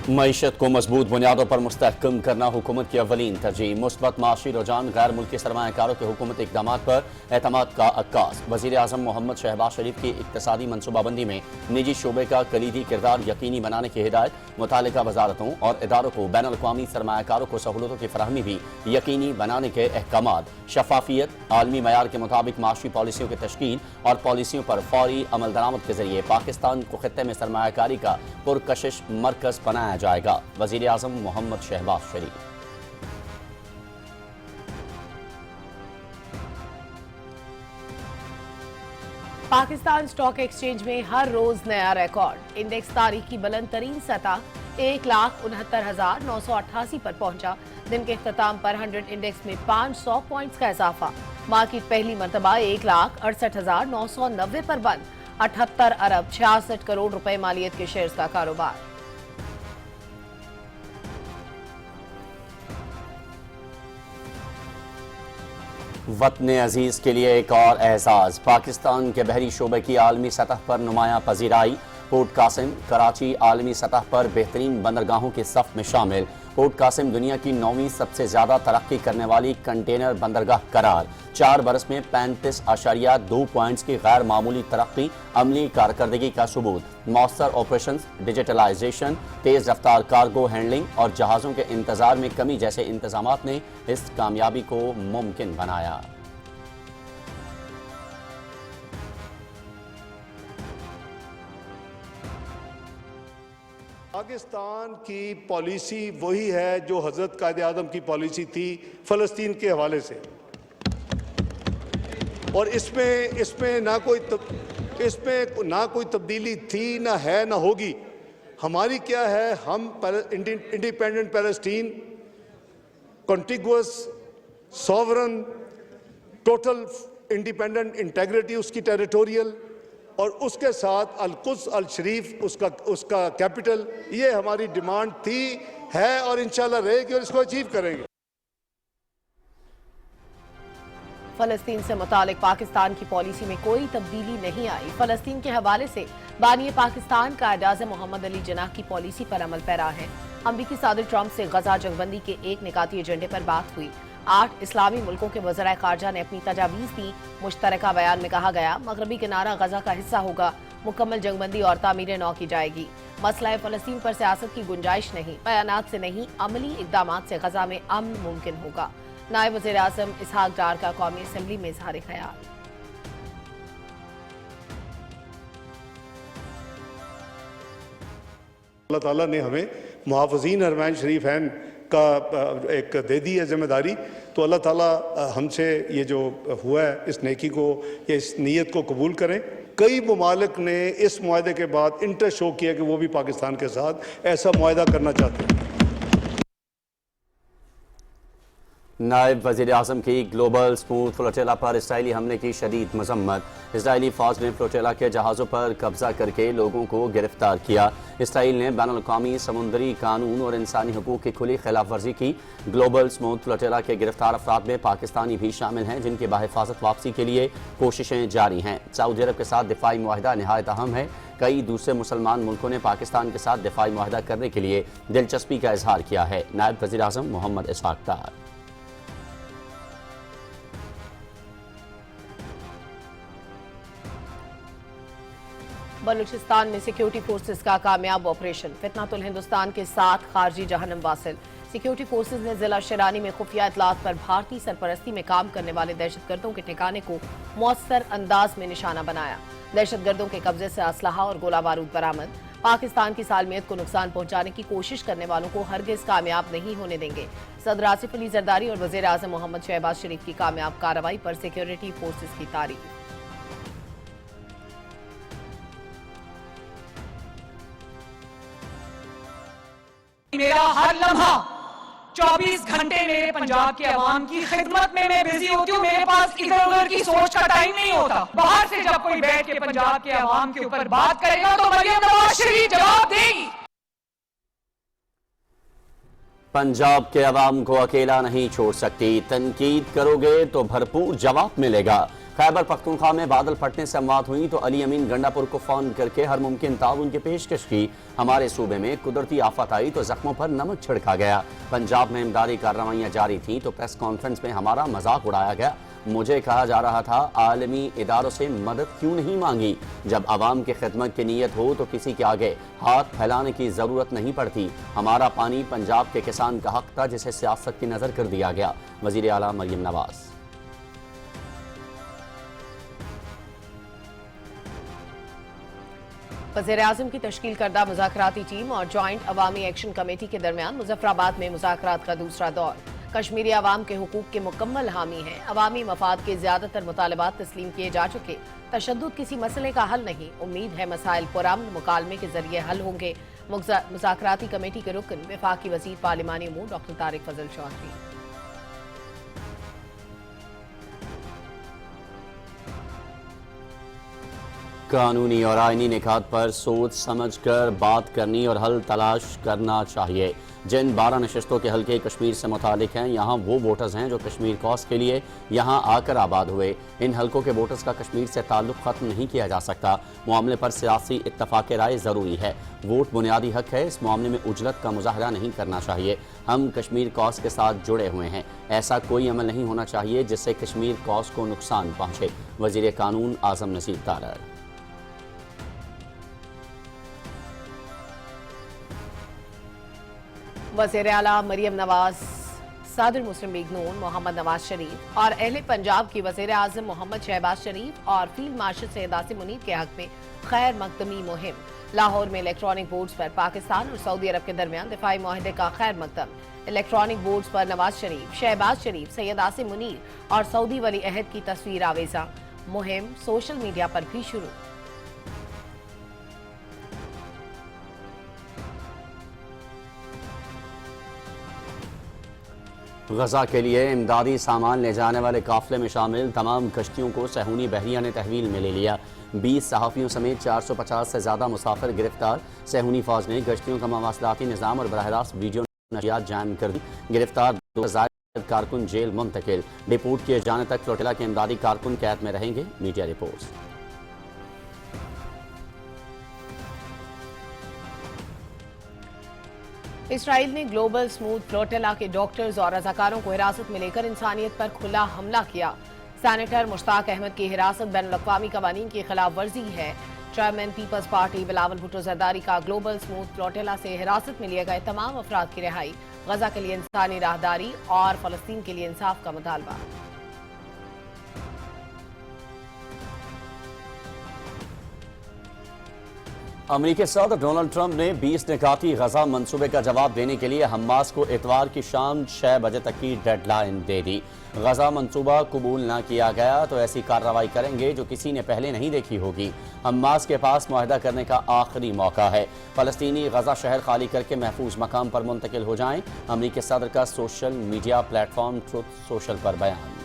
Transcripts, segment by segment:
मईशत को मजबूत बुनियादों पर मुस्तहकम करना हुकूमत की अव्वलीन तरजीह। मुस्बत माशी रुझान गैर मुल्की सरमायाकारों के हुकूमती इक़दामात पर एतमाद का अक्कास। वज़ीर आज़म मोहम्मद शहबाज शरीफ की इक़्तिसादी मनसूबाबंदी में निजी शोबे का कलीदी किरदार यकीनी बनाने की हिदायत। मुतालिका वजारतों और इदारों को बैन अल-अक़वामी सरमायाकारों को सहूलतों की फराहमी भी यकीनी बनाने के अहकामात। शफाफियत, आलमी मयार के मुताबिक माशी पॉलिसियों की तश्कील और पॉलिसियों पर फौरी अमल दरामद के जरिए पाकिस्तान को खित्ते में सरमायाकारी का पुरकशिश मरकज़ बनाया जाएगा। वज़ीर आज़म मोहम्मद शहबाज शरीफ। पाकिस्तान स्टॉक एक्सचेंज में हर रोज नया रिकॉर्ड। इंडेक्स तारीख की बुलंद तरीन सतह 1,69,988 पर पहुंचा। दिन के इख्तिताम पर 100 इंडेक्स में 500 पॉइंट्स का इजाफा। मार्केट पहली मरतबा 1,68,990 पर बंद। 78 अरब 66 करोड़ रुपए मालियत के शेयर्स का कारोबार। वतन अजीज के लिए एक और एहसास। पाकिस्तान के बहरी शोबे की आलमी सतह पर नुमायां पजीराई। पोर्ट कासिम कराची आलमी सतह पर बेहतरीन बंदरगाहों की सफ में शामिल। पोर्ट कासिम दुनिया की 9वीं सबसे ज्यादा तरक्की करने वाली कंटेनर बंदरगाह करार। 4 बरस में 35.2 पॉइंट्स की गैर मामूली तरक्की, अमली कारकर्दगी का सबूत। मौसर ऑपरेशंस, डिजिटलाइजेशन, तेज रफ्तार कार्गो हैंडलिंग और जहाज़ों के इंतजार में कमी जैसे इंतजामात ने इस कामयाबी को मुमकिन बनाया। पाकिस्तान की पॉलिसी वही है जो हज़रत कायद आज़म की पॉलिसी थी फ़लस्तीन के हवाले से, और इसमें ना कोई तब्दीली थी, ना है, ना होगी। हमारी क्या है, हम independent Palestine, contiguous, sovereign, total independent integrity उसकी टेरिटोरियल, और उसके साथ अल-कुद्स अल-शरीफ उसका कैपिटल। ये हमारी डिमांड थी, है और इंशाल्लाह रहेगी, और इसको अचीव करेंगे। फलस्तीन से मुतालिक पाकिस्तान की पॉलिसी में कोई तब्दीली नहीं आई। फलस्तीन के हवाले से बानी पाकिस्तान कायद आज़म मोहम्मद अली जिन्नाह की पॉलिसी पर अमल पैरा है। अमरीकी सदर ट्रंप से गजा जंगबंदी के एक निकाती एजेंडे पर बात हुई। 8 इस्लामी मुल्कों के वज़राए ख़ारजा ने अपनी तजावीज़ दी। मुश्तरका बयान में कहा गया, मगरबी किनारा गजा का हिस्सा होगा, मुकम्मल जंगबंदी और तामीर नौ की जाएगी। मसला फ़लस्तीन पर सियासत की गुंजाइश नहीं, बयानात से नहीं, अमली इक़दामात से गजा में अमन मुमकिन होगा। नायब वज़ीर आज़म इसहाक डार का कौमी असम्बली में इज़हार ख्याल। अल्लाह ताला ने हमें मुहाफ़िज़ीन हरमैन शरीफैन का एक दे दी है जिम्मेदारी, तो अल्लाह ताला हमसे ये जो हुआ है इस नेकी को, या इस नीयत को कबूल करें। कई ममालिक ने इस मुआहदे के बाद इंटरेस्ट शो किया कि वो भी पाकिस्तान के साथ ऐसा मुआहदा करना चाहते हैं। नायब वज़ीर आज़म की ग्लोबल स्मूथ फ्लोटेला पर इसराइली हमले की शदीद मजम्मत। इसराइली फ़ौज ने फ्लोटेला के जहाज़ों पर कब्जा करके लोगों को गिरफ्तार किया। इसराइल ने बैनुल अक़वामी समुद्री कानून और इंसानी हुकूक़ की खुली खिलाफ वर्जी की। ग्लोबल स्मूथ फ्लोटेला के गिरफ्तार अफराद में पाकिस्तानी भी शामिल हैं, जिनकी बाहिफाजत वापसी के लिए कोशिशें जारी हैं। सऊदी अरब के साथ दिफाई मुआहदा नहायत अहम है। कई दूसरे मुसलमान मुल्कों ने पाकिस्तान के साथ दिफाई मुआहदा करने के लिए दिलचस्पी का इजहार किया है। नायब वज़ीर आज़म मोहम्मद इसहाक डार। बलूचिस्तान में सिक्योरिटी फोर्सेस का कामयाब ऑपरेशन। फितनातुल हिंदुस्तान के साथ खारजी जहन्नम वासिल। सिक्योरिटी फोर्सेस ने जिला शिरानी में खुफिया इतलात पर भारतीय सरपरस्ती में काम करने वाले दहशतगर्दों के ठिकाने को मौसर अंदाज में निशाना बनाया। दहशतगर्दों के कब्जे से असलहा और गोला बारूद बरामद। पाकिस्तान की सालमियत को नुकसान पहुंचाने की कोशिश करने वालों को हरगिज कामयाब नहीं होने देंगे। सदर आसिफ अली जरदारी और वज़ीर आज़म मोहम्मद शहबाज शरीफ की कामयाब कार्रवाई पर सिक्योरिटी फोर्सेस की तारीफ। मेरा हर लम्हा 24 घंटे मेरे पंजाब के अवाम की खिदमत में मैं बिजी होती हूँ। मेरे पास इधर उधर की सोच का टाइम नहीं होता। बाहर से जब कोई बैठ के पंजाब के अवाम के ऊपर बात करेगा तो मरियम नवाज शरीफ जवाब देगी। पंजाब के अवाम को अकेला नहीं छोड़ सकती। तनकीद करोगे तो भरपूर जवाब मिलेगा। खैबर पख्तूनख्वा में बादल फटने से अमवात हुई तो अली अमीन गंडापुर को फोन करके हर मुमकिन ताउन की पेशकश की। हमारे सूबे में कुदरती आफत आई तो जख्मों पर नमक छिड़का गया। पंजाब में इमदादी कार्रवाइयाँ जारी थीं तो प्रेस कॉन्फ्रेंस में हमारा मजाक उड़ाया गया। मुझे कहा जा रहा था आलमी इदारों से मदद क्यों नहीं मांगी। जब आवाम की खिदमत की नीयत हो तो किसी के आगे हाथ फैलाने की ज़रूरत नहीं पड़ती। हमारा पानी पंजाब के किसान का हक था जिसे सियासत की नज़र कर दिया गया। वज़ीर आला मरियम नवाज। वज़ीर-ए-आज़म की तश्कील करदा मुज़ाकराती टीम और जॉइंट अवामी एक्शन कमेटी के दरमियान मुज़फ्फराबाद में मुज़ाकरात का दूसरा दौर। कश्मीरी अवाम के हुकूक के मुकम्मल हामी हैं। अवामी मफाद के ज़्यादातर मुतालबात तस्लीम किए जा चुके। तशद्दुद किसी मसले का हल नहीं। उम्मीद है मसाइल पुरअमन मुकालमे के जरिए हल होंगे। मुज़ाकराती कमेटी के रुकन वफाकी वज़ीर पार्लिमानी अमूर डॉक्टर तारिक फजल चौधरी। कानूनी और आईनी निकात पर सोच समझ कर बात करनी और हल तलाश करना चाहिए। जिन 12 नशस्तों के हल्के कश्मीर से मुतालिक हैं, यहाँ वो वोटर्स हैं जो कश्मीर कॉज के लिए यहाँ आकर आबाद हुए। इन हल्कों के वोटर्स का कश्मीर से ताल्लुक़ ख़त्म नहीं किया जा सकता। मामले पर सियासी इत्तफ़ाक़ राय ज़रूरी है। वोट बुनियादी हक है। इस मामले में उजलत का मुज़ाहरा नहीं करना चाहिए। हम कश्मीर कॉज के साथ जुड़े हुए हैं। ऐसा कोई अमल नहीं होना चाहिए जिससे कश्मीर कॉज को नुकसान पहुँचे। वज़ीर कानून आज़म नसीर तारड़। वज़ीर आला मरियम नवाज, सदर मुस्लिम लीग नून मोहम्मद नवाज शरीफ और अहले पंजाब की वज़ीर आज़म मोहम्मद शहबाज शरीफ और फील्ड मार्शल सैयद आसिम मुनीर के हक में खैर मकदमी मुहिम। लाहौर में इलेक्ट्रॉनिक बोर्ड्स पर पाकिस्तान और सऊदी अरब के दरमियान दिफाई मुआहदे का खैर मकदम। इलेक्ट्रॉनिक बोर्ड्स पर नवाज शरीफ, शहबाज शरीफ, सैयद आसिम मुनीर और सऊदी वली अहद की तस्वीर आवेजा। मुहिम सोशल मीडिया पर भी शुरू। गजा के लिए इमदादी सामान ले जाने वाले काफिले में शामिल तमाम कश्तियों को सहूनी बहरिया ने तहवील में ले लिया। 20 सहाफ़ियों समेत 450 से ज़्यादा मुसाफिर गिरफ्तार। सहूनी फौज ने कश्तियों का मवासलाती निज़ाम और बराह रास्त वीडियो नशियात जाम कर दी। गिरफ्तार 2000 कारकुन जेल मुंतकिल। डिपोर्ट किए जाने तक फ्लोटिला के इमदादी कारकुन कैद में रहेंगे। Media reports. इसराइल ने ग्लोबल स्मूथ फ्लोटिला के डॉक्टर्स और रज़ाकारों को हिरासत में लेकर इंसानियत पर खुला हमला किया। सेनेटर मुश्ताक अहमद की हिरासत बैनुल-अक़वामी क़वानीन की खिलाफ वर्जी है। चेयरमैन पीपल्स पार्टी बिलावल भुट्टो ज़रदारी का ग्लोबल स्मूथ फ्लोटिला से हिरासत में लिए गए तमाम अफराद की रिहाई, गजा के लिए इंसानी राहदारी और फ़लस्तीन के लिए इंसाफ का मुतालबा। अमरीकी सदर डोनाल्ड ट्रंप ने 20 निकाती गजा मंसूबे का जवाब देने के लिए हमास को इतवार की शाम 6 बजे तक की डेडलाइन दे दी। गजा मंसूबा कबूल न किया गया तो ऐसी कार्रवाई करेंगे जो किसी ने पहले नहीं देखी होगी। हमास के पास मुआहदा करने का आखिरी मौका है। फ़लस्तीनी गजा शहर खाली करके महफूज मकाम पर मुंतकिल हो जाएं। अमरीकी सदर का social media platform truth social पर बयान।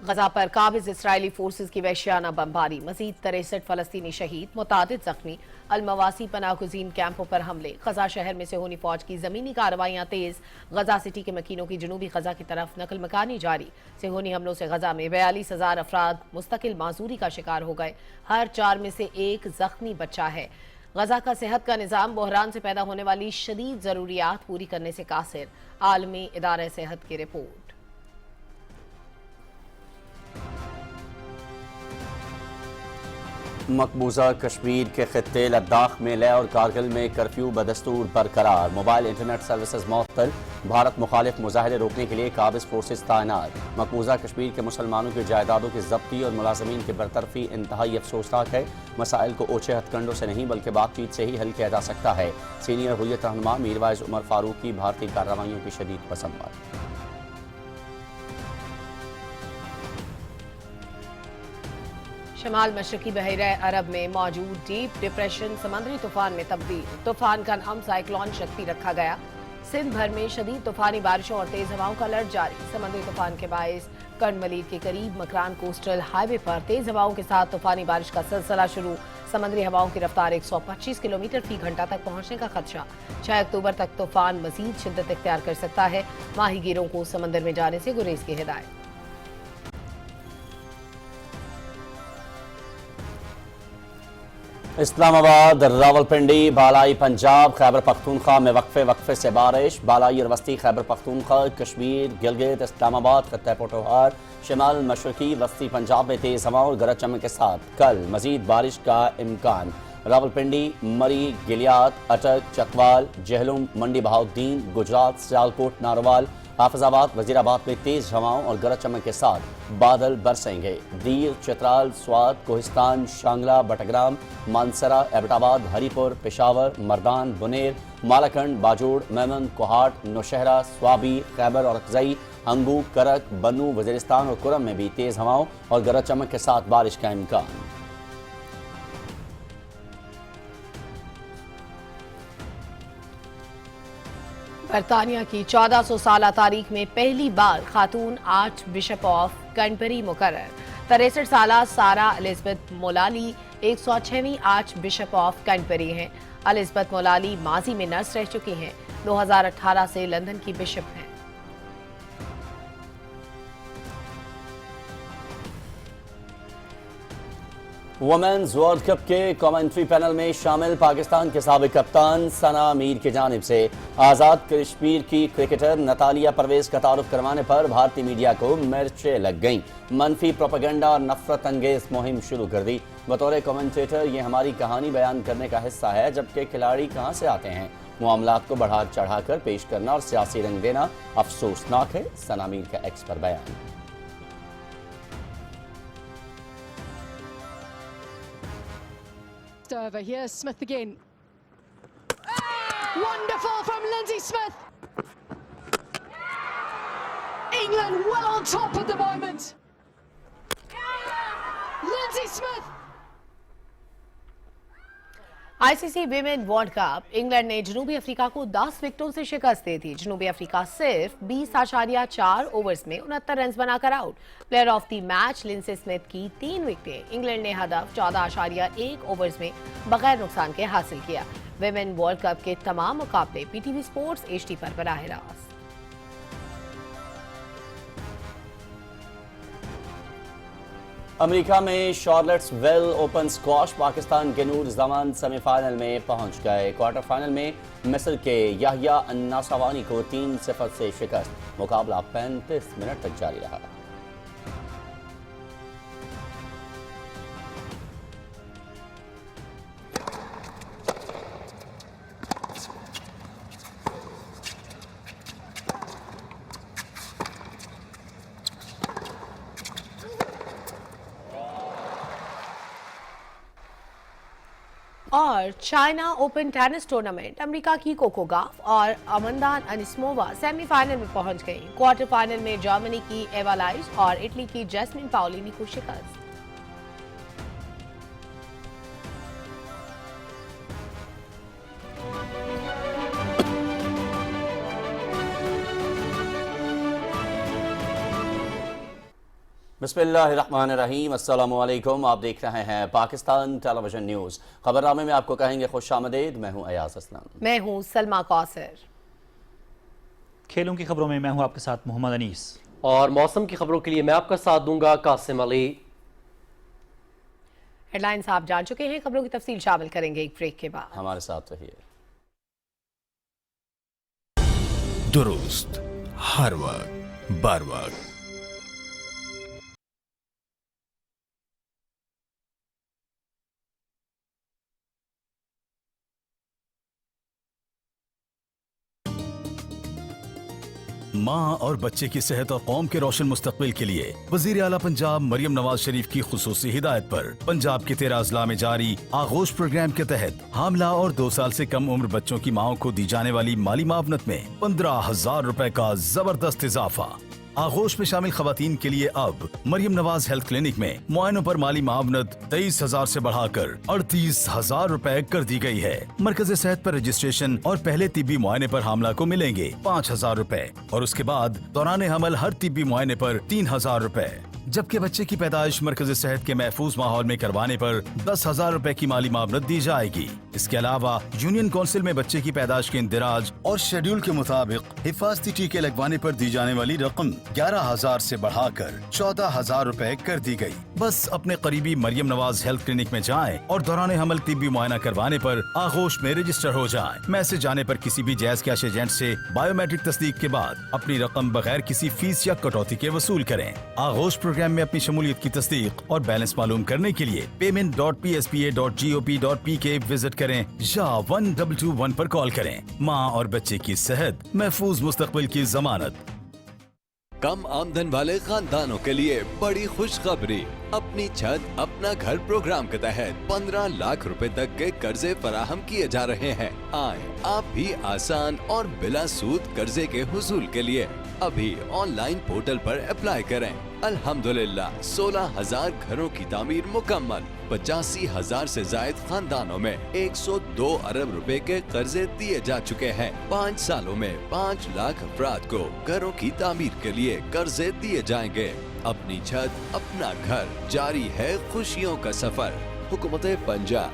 गजा पर काबिज इसराइली फोर्सेज की वहशियाना बमबारी, मजीद 63 फलस्तीनी शहीद, मुतादिद जख्मी। अलमवासी पनाहगुज़ीन कैंपों पर हमले। गजा शहर में सेहूनी फौज की ज़मीनी कार्रवाइयाँ तेज। गजा सिटी के मकीनों की जनूबी गजा की तरफ नकल मकानी जारी। सेहूनी हमलों से गजा में 42,000 अफराद मुस्तकिल माजूरी का शिकार हो गए। हर 4 में से 1 जख्मी बच्चा है। गजा का सेहत का निज़ाम बहरान से पैदा होने वाली शदीद ज़रूरियात पूरी करने से कासिर। आलमी इदारे सेहत की रिपोर्ट। मकबूजा कश्मीर के खित्ते लद्दाख में लेह और कारगिल में कर्फ्यू बदस्तूर बरकरार। मोबाइल इंटरनेट सर्विसेज मअतल। भारत मुखालिफ मुजाहरे रोकने के लिए काबिज फोर्सेज तैनात। मकबूजा कश्मीर के मुसलमानों की जायदादों की जब्ती और मुलाजमीन की बरतरफी इंतहाई अफसोसनाक है। मसाइल को ओछे हथकंडों से नहीं बल्कि बातचीत से ही हल किया जा सकता है। सीनियर हुर्रियत रहनुमा मीरवाइज उमर फारूक की भारतीय कार्रवाइयों की शदीद पसंद। शमाल मशरकी बहरा अरब में मौजूद डीप डिप्रेशन समुद्री तूफान में तब्दील। तूफान का नाम साइक्लोन शक्ति रखा गया। सिंध भर में शदीद तूफानी बारिशों और तेज हवाओं का अलर्ट जारी। समुद्री तूफान के बायस कर्न मलीर के करीब मकरान कोस्टल हाईवे पर तेज हवाओं के साथ तूफानी बारिश का सिलसिला शुरू। समुद्री हवाओं की रफ्तार 125 किलोमीटर फी घंटा तक पहुंचने का खदशा। 6 अक्टूबर तक तूफान मजीद शिद्दत इख्तियार कर सकता है। माहीगीरों को समंदर में जाने से गुरेज की हिदायत। इस्लामाबाद, रावलपिंडी, बालाई पंजाब, खैबर पख्तूनख्वा में वक्फे से बारिश। बालाई और वस्ती खैबर पख्तूनख्वा, कश्मीर, गिलगित, इस्लामाबाद, खत्ता पोटोहार, शिमाल मशरकी वस्ती पंजाब में तेज़ हवा और गरज चमक के साथ कल मजीद बारिश का इम्कान। रावलपिंडी, मरी, गिलियात, अटक, चकवाल, जहलुम, मंडी बहाउद्दीन, गुजरात, सियालकोट, नारोवाल, हाफिजाबाद, वजीराबाद में तेज़ हवाओं और गरज चमक के साथ बादल बरसेंगे। दीर, चित्राल, स्वात, कोहिस्तान, शांगला, बटग्राम, मानसरा, एबटाबाद, हरीपुर, पेशावर, मर्दान, बुनेर, मालाकंड, बाजोड़, मेमन, कोहाट, नौशहरा, स्वाबी, खैबर और अकजई, हंगू, करक, बन्नू, वजीरिस्तान और कुरम में भी तेज़ हवाओं और गरज चमक के साथ बारिश का इम्कान। बरतानिया की 1400 साल तारीख में पहली बार खातून आर्च बिशप ऑफ कैंटरबरी मुकर्रर। 63 साल सारा एलिजबेथ मोलाली 106वीं आर्च बिशप ऑफ कैंटरबरी हैं। एलिजबेथ मोलाली माजी में नर्स रह चुकी हैं। 2018 से लंदन की बिशप हैं। वुमेन्स वर्ल्ड कप के कमेंट्री पैनल में शामिल पाकिस्तान के साबिक कप्तान सना मीर की जानिब से आज़ाद कश्मीर की क्रिकेटर नतालिया परवेज का तारुफ करवाने पर भारतीय मीडिया को मिर्चें लग गईं। मनफी प्रोपेगेंडा और नफरत अंगेज मुहिम शुरू कर दी। बतौर कमेंटेटर ये हमारी कहानी बयान करने का हिस्सा है, जबकि खिलाड़ी कहाँ से आते हैं। मामलात को बढ़ा चढ़ाकर पेश करना और सियासी रंग देना अफसोसनाक है। सना मीर का एक्स पर बयान। Over here, Smith again. Wonderful from Lindsay Smith. England well on top at the moment. Lindsay Smith. ICC women world cup England ने जनूबी अफ्रीका को 10 विकेटों से शिकस्त दी थी। जनूबी अफ्रीका सिर्फ 20.4 ओवर्स में 69 रन बनाकर out. Player of the match Lindsey Smith की 3 विकेटें। इंग्लैंड ने हदफ 14.1 ओवर्स में बगैर नुकसान के हासिल किया। विमेन वर्ल्ड कप के तमाम मुकाबले पीटीवी स्पोर्ट्स एचडी पर बराह रास्त। अमेरिका में शार्लेट्सविल ओपन स्क्वॉश, पाकिस्तान के नूर जमान सेमीफाइनल में पहुंच गए। क्वार्टर फाइनल में मिस्र के याहिया अन्नासावानी को 3-0 से शिकस्त। मुकाबला 35 मिनट तक जारी रहा। और China open tennis tournament, America की कोको गॉफ और अमंदा अनिस्मोवा सेमीफाइनल में पहुंच गई। क्वार्टर फाइनल में जर्मनी की एवा लाइज और इटली की जैस्मिन पाओलिनी को शिकस्त। बिस्मिल्लाहिर्रहमानिर्रहीम, अस्सलामुअलैकुम। आप देख रहे हैं पाकिस्तान टेलीविजन न्यूज़। खबरनामे में आपको कहेंगे खुशामदीद। मैं हूं अयाज असलम। मैं हूं सलमा कौसर। खेलों की खबरों में मैं हूं आपके साथ मोहम्मद अनीस, और मौसम की खबरों के लिए मैं आपका साथ दूंगा कासिम अली। हेडलाइंस आप जान चुके हैं, खबरों की तफसील शामिल करेंगे एक ब्रेक के बाद। हमारे साथ रहिए। दुरुस्त हर वक्त बर वक्त। माँ और बच्चे की सेहत और कौम के रोशन मुस्तकबिल के लिए वजीर आला पंजाब मरियम नवाज शरीफ की खुसूसी हिदायत पर पंजाब के 13 अजला में जारी आगोश प्रोग्राम के तहत हामला और 2 साल से कम उम्र बच्चों की माओं को दी जाने वाली माली मावनत में 15,000 रुपए का जबरदस्त इजाफा। आगोश में शामिल खवातीन के लिए अब मरियम नवाज हेल्थ क्लिनिक में मुआयनों पर माली मावनत 23,000 से बढ़ाकर 38,000 रुपए कर दी गई है। मरकज सेहत पर रजिस्ट्रेशन और पहले तिब्बी मुआयने पर हामला को मिलेंगे 5,000 रुपए और उसके बाद दौरान हमल हर तिब्बी मुआयने पर 3,000 रुपए। जबकि बच्चे की पैदाइश मरकज सेहत के महफूज माहौल में करवाने पर 10,000 रुपए की माली मामलत दी जाएगी। इसके अलावा यूनियन काउंसिल में बच्चे की पैदाइश के इंदिराज और शेड्यूल के मुताबिक हिफाजती टीके लगवाने पर दी जाने वाली रकम 11,000 से बढ़ाकर 14,000 रुपए कर दी गई। बस अपने करीबी मरियम नवाज हेल्थ क्लिनिक में जाएं और दौरान हमल तिब्बी मुआयना करवाने पर आगोश में रजिस्टर हो जाएं। मैसेज आने पर किसी भी जायज कैश एजेंट से बायोमेट्रिक तस्दीक के बाद अपनी रकम बगैर किसी फीस या कटौती के वसूल करें। आगोश प्रोग्राम में अपनी शमूलियत की तस्दीक और बैलेंस मालूम करने के लिए payment.pspa.gop.pk विजिट करें या 1221 पर कॉल करें। माँ और बच्चे की सेहत, महफूज मुस्तकबिल की जमानत। कम आमदन वाले खानदानों के लिए बड़ी खुशखबरी। अपनी छत अपना घर प्रोग्राम के तहत 15 लाख रुपए तक के कर्जे फराहम किए जा रहे हैं। आए आप भी आसान और बिला सूद कर्जे के हुसूल के लिए अभी ऑनलाइन पोर्टल पर अप्लाई करें। अल्हम्दुलिल्लाह 16,000 घरों की तामीर मुकम्मल। 85,000 से जायद खानदानों में 102 अरब रुपए के कर्जे दिए जा चुके हैं। 5 सालों में 5 लाख अफराद को घरों की तामीर के लिए कर्जे दिए जाएंगे। अपनी छत अपना घर, जारी है खुशियों का सफर। हुकूमत पंजाब।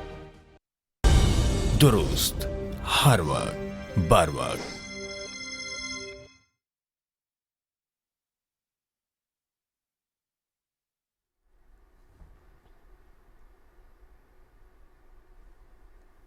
दुरुस्त, हर वक्त, बर वक्त।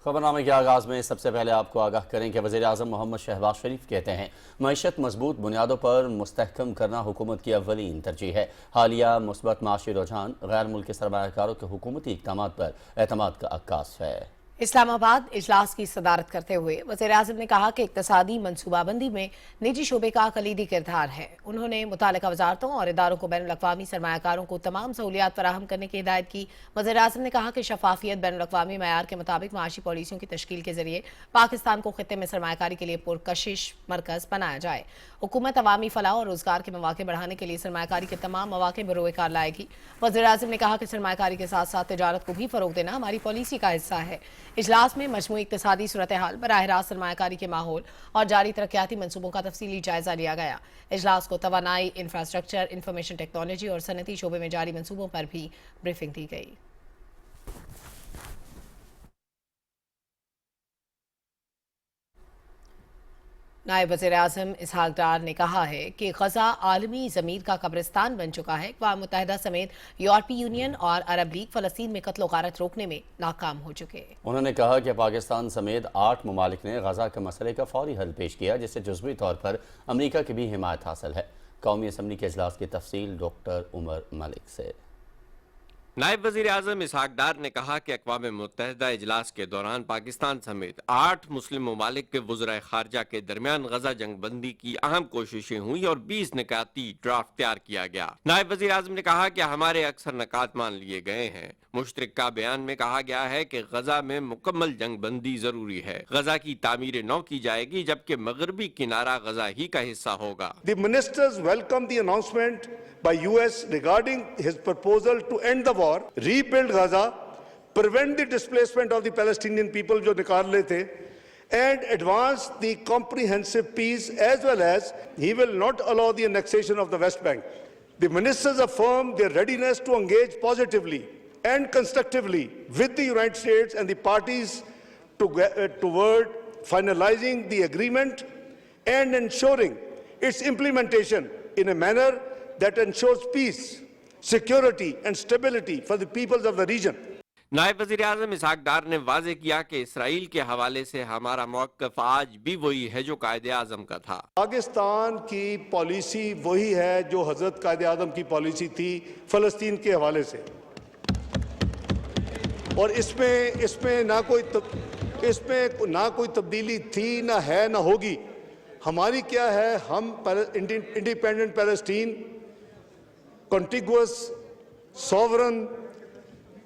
खबरनामे के आगाज में सबसे पहले आपको आगाह करें कि वज़ीर आज़म मोहम्मद शहबाज शरीफ कहते हैं मईशत मजबूत बुनियादों पर मुस्तहकम करना हुकूमत की अव्वलीन तरजीह है। हालिया मुस्बत माशी रुझान गैर मुल्की सरमायाकारों के हुकूमती इक़दामात पर एतमाद का अक्कास है। इस्लामाबाद इजलास की सदारत करते हुए वज़ीर आज़म ने कहा कि इक़्तिसादी मनसूबाबंदी में निजी शोबे का कलीदी किरदार है। उन्होंने मुतालिका वजारतों और इदारों को बैनुल-अक़वामी सरमायाकारों को तमाम सहूलियात फराहम करने की हिदायत की। वज़ीर आज़म ने कहा कि शफाफियत, बैनुल-अक़वामी मयार के मुताबिक माशी पॉलिसियों की तश्कील के जरिए पाकिस्तान को खित्ते में सरमायाकारी के लिए पुरकशिश मरकज़ बनाया जाए। हुकूमत अवामी फलाह और रोजगार के मौके बढ़ाने के लिए सरमायाकारी के तमाम मौके बरोए कार लाएगी। वज़ीर आज़म ने कहा कि सरमायाकारी के साथ साथ तिजारत को भी फरोग देना हमारी पॉलिसी का हिस्सा है। इजलास में मजमूई इक़्तिसादी सूरत हाल, बराह रास्त सरमायाकारी के माहौल और जारी तरक्याती मंसूबों का तफसीली जायजा लिया गया। इजलास को तवानाई, इंफ्रास्ट्रक्चर, इंफॉर्मेशन टेक्नोलॉजी और सनती शोबे में जारी मंसूबों पर भी ब्रीफिंग दी गई। नायब वज़ीर आज़म इसहाक डार ने कहा है कि गजा आलमी ज़मीर का कब्रिस्तान बन चुका है। अक़वाम मुत्तहिदा समेत यूरोपीय यूनियन और अरब लीग फ़लस्तीन में कत्ल गारत रोकने में नाकाम हो चुके हैं। उन्होंने कहा कि पाकिस्तान समेत 8 ममालिक ने गजा के मसले का फौरी हल पेश किया, जिससे जुज़वी तौर पर अमरीका की भी हिमायत हासिल है। कौमी असम्बली के इजलास की तफसील डॉक्टर उमर मलिक से। नायब वज़ीर आज़म इसहाक डार ने कहा कि अक़वाम मुत्तहिदा इजलास के दौरान पाकिस्तान समेत 8 मुस्लिम ममालिक के वज़राए ख़ारजा के दरमियान गजा जंग बंदी की अहम कोशिशें हुई और 20 निकाती ड्राफ्ट तैयार किया गया। नायब वज़ीर आज़म ने कहा कि हमारे अक्सर नकात मान लिए गए हैं। मुश्तरका बयान में कहा गया है कि गजा में मुकम्मल जंग बंदी जरूरी है। गजा की तामीर नौ की जाएगी, जबकि मगरबी किनारा गजा ही का हिस्सा होगा। The ministers welcomed the announcement by US regarding his proposal to end the war, rebuild Gaza, prevent the displacement of the Palestinian people जो निकाल रहे थे, and advance the comprehensive peace, as well as he will not allow the annexation of the West Bank. The ministers affirmed their readiness to engage positively and constructively with the United States and the parties toward finalizing the agreement and ensuring its implementation in a manner that ensures peace, security and stability for the peoples of the region. नायब वज़ीर आज़म इसहाक डार ने वाज़े किया कि Israel के हवाले से हमारा मौक़िफ़ आज भी वही है जो कायदे आज़म का था। पाकिस्तान की पॉलिसी वही है जो हज़रत कायदे आज़म की पॉलिसी थी फ़लस्तीन के हवाले से, और इसमें ना कोई तब्दीली थी, ना है, ना होगी। हमारी क्या है, हम independent Palestine, contiguous, sovereign,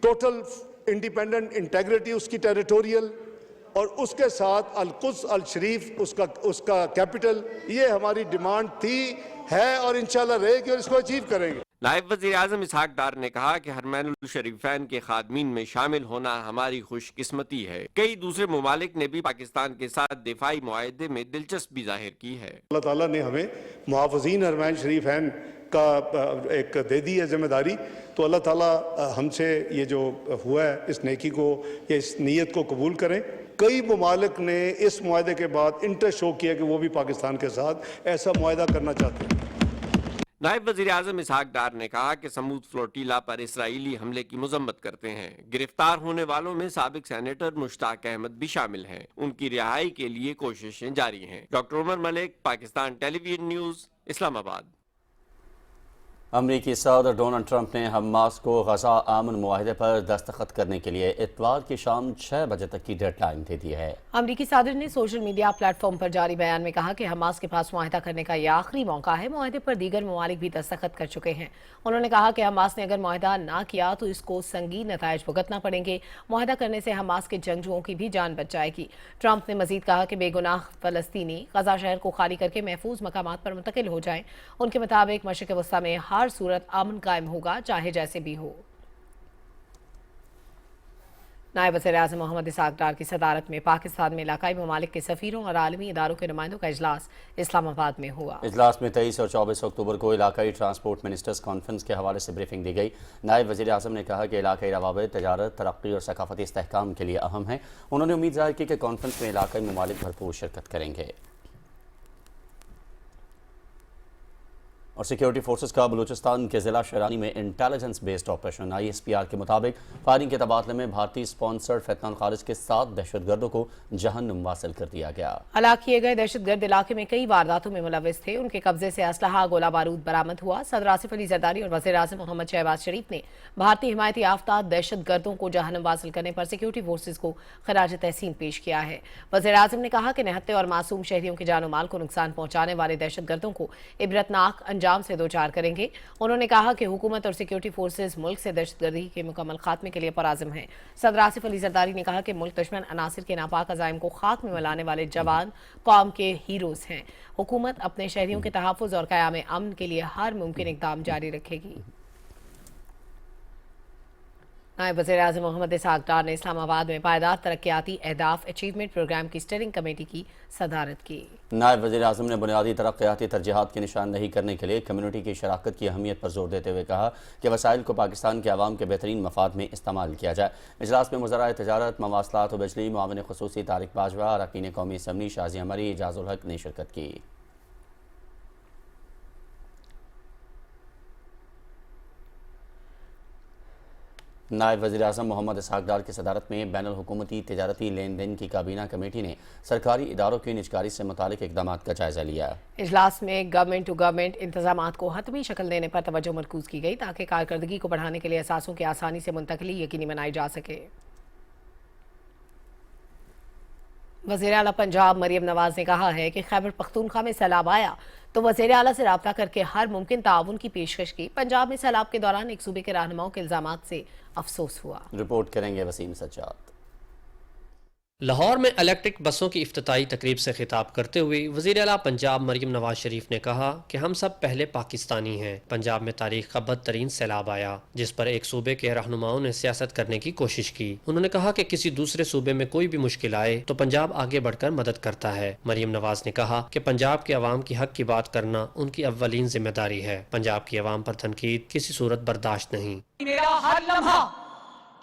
total independent integrity उसकी टेरिटोरियल, और उसके साथ अल-कुद्स अल-शरीफ उसका कैपिटल, ये हमारी डिमांड थी, है और इंशाल्लाह रहेगी और इसको अचीव करेंगे। नायब वज़ीर आज़म इसहाक डार ने कहा कि हरमैनुल शरीफैन के खादमीन में शामिल होना हमारी खुशकिस्मती है। कई दूसरे ममालिक ने भी पाकिस्तान के साथ दिफाई मुआहदे में दिलचस्पी जाहिर की है। अल्लाह ताला ने हमें मुहाफ़िज़ीन हरमैन शरीफैन کا ایک دے دی ہے ذمہ داری، تو اللہ تعالیٰ ہم سے یہ جو ہوا ہے اس نیکی کو یا اس نیت کو قبول کریں۔ کئی ممالک نے اس معاہدے کے بعد انٹرسٹ شو کیا کہ وہ بھی پاکستان کے ساتھ ایسا معاہدہ کرنا چاہتے ہیں۔ نائب وزیر اعظم اسحاق ڈار نے کہا کہ سمود فلوٹیلا پر اسرائیلی حملے کی مذمت کرتے ہیں۔ گرفتار ہونے والوں میں سابق سینیٹر مشتاق احمد بھی شامل ہیں۔ ان کی رہائی کے لیے کوششیں جاری ہیں۔ ڈاکٹر عمر ملک، پاکستان ٹیلی ویژن نیوز، اسلام آباد۔ امریکی صدر ڈونلڈ ٹرمپ نے حماس کو غزہ امن معاہدے پر دستخط کرنے کے لیے اتوار کی شام 6 بجے تک کی ڈیڈ لائن دے دی ہے۔ امریکی صدر نے سوشل میڈیا پلیٹ فارم پر جاری بیان میں کہا کہ حماس کے پاس معاہدہ کرنے کا یہ آخری موقع ہے۔ معاہدے پر دیگر ممالک بھی دستخط کر چکے ہیں۔ انہوں نے کہا کہ حماس نے اگر معاہدہ نہ کیا تو اس کو سنگین نتائج بھگتنا پڑیں گے۔ معاہدہ کرنے سے حماس کے جنگجوؤں کی بھی جان بچ جائے گی۔ ٹرمپ نے مزید کہا کہ بے گناہ فلسطینی غزہ شہر کو خالی کر کے محفوظ مقامات پر منتقل ہو جائیں۔ ان کے مطابق مشرق وسطی میں ہر صورت امن قائم ہوگا، چاہے جیسے بھی ہو۔ نائب وزیر اعظم محمد اسحاق ڈار کی صدارت میں پاکستان میں علاقائی ممالک کے سفیروں اور عالمی اداروں کے نمائندوں کا اجلاس اسلام آباد میں ہوا۔ اجلاس میں 23 اور 24 اکتوبر کو علاقائی ٹرانسپورٹ منسٹرز کانفرنس کے حوالے سے بریفنگ دی گئی۔ نائب وزیر اعظم نے کہا کہ علاقائی روابط تجارت، ترقی اور ثقافتی استحکام کے لیے اہم ہیں۔ انہوں نے امید ظاہر کی کہ کانفرنس میں علاقائی ممالک بھرپور شرکت کریں گے۔ اور سیکیورٹی فورسز کا بلوچستان کے ضلع شیرانی میں انٹیلیجنس بیسڈ آپریشن ISPR کے مطابق فائرنگ کے تبادلے میں بھارتی سپانسرڈ فتنہ خارج کے 7 دہشت گردوں کو جہنم واصل کر دیا گیا۔ ہلاک کیے گئے دہشت گرد علاقے میں کئی وارداتوں میں ملوث تھے۔ ان کے قبضے سے اسلحہ، گولہ بارود برآمد ہوا۔ صدر آصف علی زرداری اور وزیر اعظم محمد شہباز شریف نے بھارتی حمایت یافتہ دہشت گردوں کو جہنم واصل کرنے پر سیکیورٹی فورسز کو خراج تحسین پیش کیا ہے۔ وزیر اعظم نے کہا کہ نہتے اور معصوم شہریوں کے جان و مال کو نقصان پہنچانے والے دہشت گردوں کو عبرتناک انجام سے دوچار کریں گے۔ انہوں نے کہا کہ حکومت اور سیکیورٹی فورسز ملک سے دہشت گردی کے مکمل خاتمے کے لیے پرعزم ہیں۔ صدر آصف علی زرداری نے کہا کہ ملک دشمن عناصر کے ناپاک عزائم کو خاک میں ملانے والے جوان قوم کے ہیروز ہیں۔ حکومت اپنے شہریوں کے تحفظ اور قیام امن کے لیے ہر ممکن اقدام جاری رکھے گی۔ نائب وزیر اعظم محمد اسحاق ڈار نے اسلام آباد میں پائیدار ترقیاتی اہداف اچیومنٹ پروگرام کی اسٹیئرنگ کمیٹی کی صدارت کی۔ نائب وزیر اعظم نے بنیادی ترقیاتی ترجیحات کی نشاندہی کرنے کے لیے کمیونٹی کی شراکت کی اہمیت پر زور دیتے ہوئے کہا کہ وسائل کو پاکستان کے عوام کے بہترین مفاد میں استعمال کیا جائے۔ اجلاس میں وزرائے تجارت، مواصلات و بجلی، معاون خصوصی طارق باجوہ، اراکین قومی اسمبلی شازیہ مری، اعجاز الحق نے شرکت کی۔ نائب وزیر اعظم محمد اسحاق ڈار کی صدارت میں بین الحکومتی تجارتی لین دین کی کابینہ کمیٹی نے سرکاری اداروں کی نجکاری سے متعلق اقدامات کا جائزہ لیا۔ اجلاس میں گورنمنٹ ٹو گورنمنٹ انتظامات کو حتمی شکل دینے پر توجہ مرکوز کی گئی تاکہ کارکردگی کو بڑھانے کے لیے اثاثوں کی آسانی سے منتقلی یقینی بنائی جا سکے۔ وزیر اعلیٰ پنجاب مریم نواز نے کہا ہے کہ خیبر پختونخوا میں سیلاب آیا تو وزیر اعلیٰ سے رابطہ کر کے ہر ممکن تعاون کی پیشکش کی۔ پنجاب میں سیلاب کے دوران ایک صوبے کے رہنماؤں کے الزامات سے افسوس ہوا۔ رپورٹ کریں گے وسیم سجاد۔ لاہور میں الیکٹرک بسوں کی افتتاحی تقریب سے خطاب کرتے ہوئے وزیر اعلیٰ پنجاب مریم نواز شریف نے کہا کہ ہم سب پہلے پاکستانی ہیں۔ پنجاب میں تاریخ کا بدترین سیلاب آیا جس پر ایک صوبے کے رہنماؤں نے سیاست کرنے کی کوشش کی۔ انہوں نے کہا کہ کسی دوسرے صوبے میں کوئی بھی مشکل آئے تو پنجاب آگے بڑھ کر مدد کرتا ہے۔ مریم نواز نے کہا کہ پنجاب کے عوام کی حق کی بات کرنا ان کی اولین ذمہ داری ہے۔ پنجاب کی عوام پر تنقید کسی صورت برداشت نہیں۔ میرا ہر لمحہ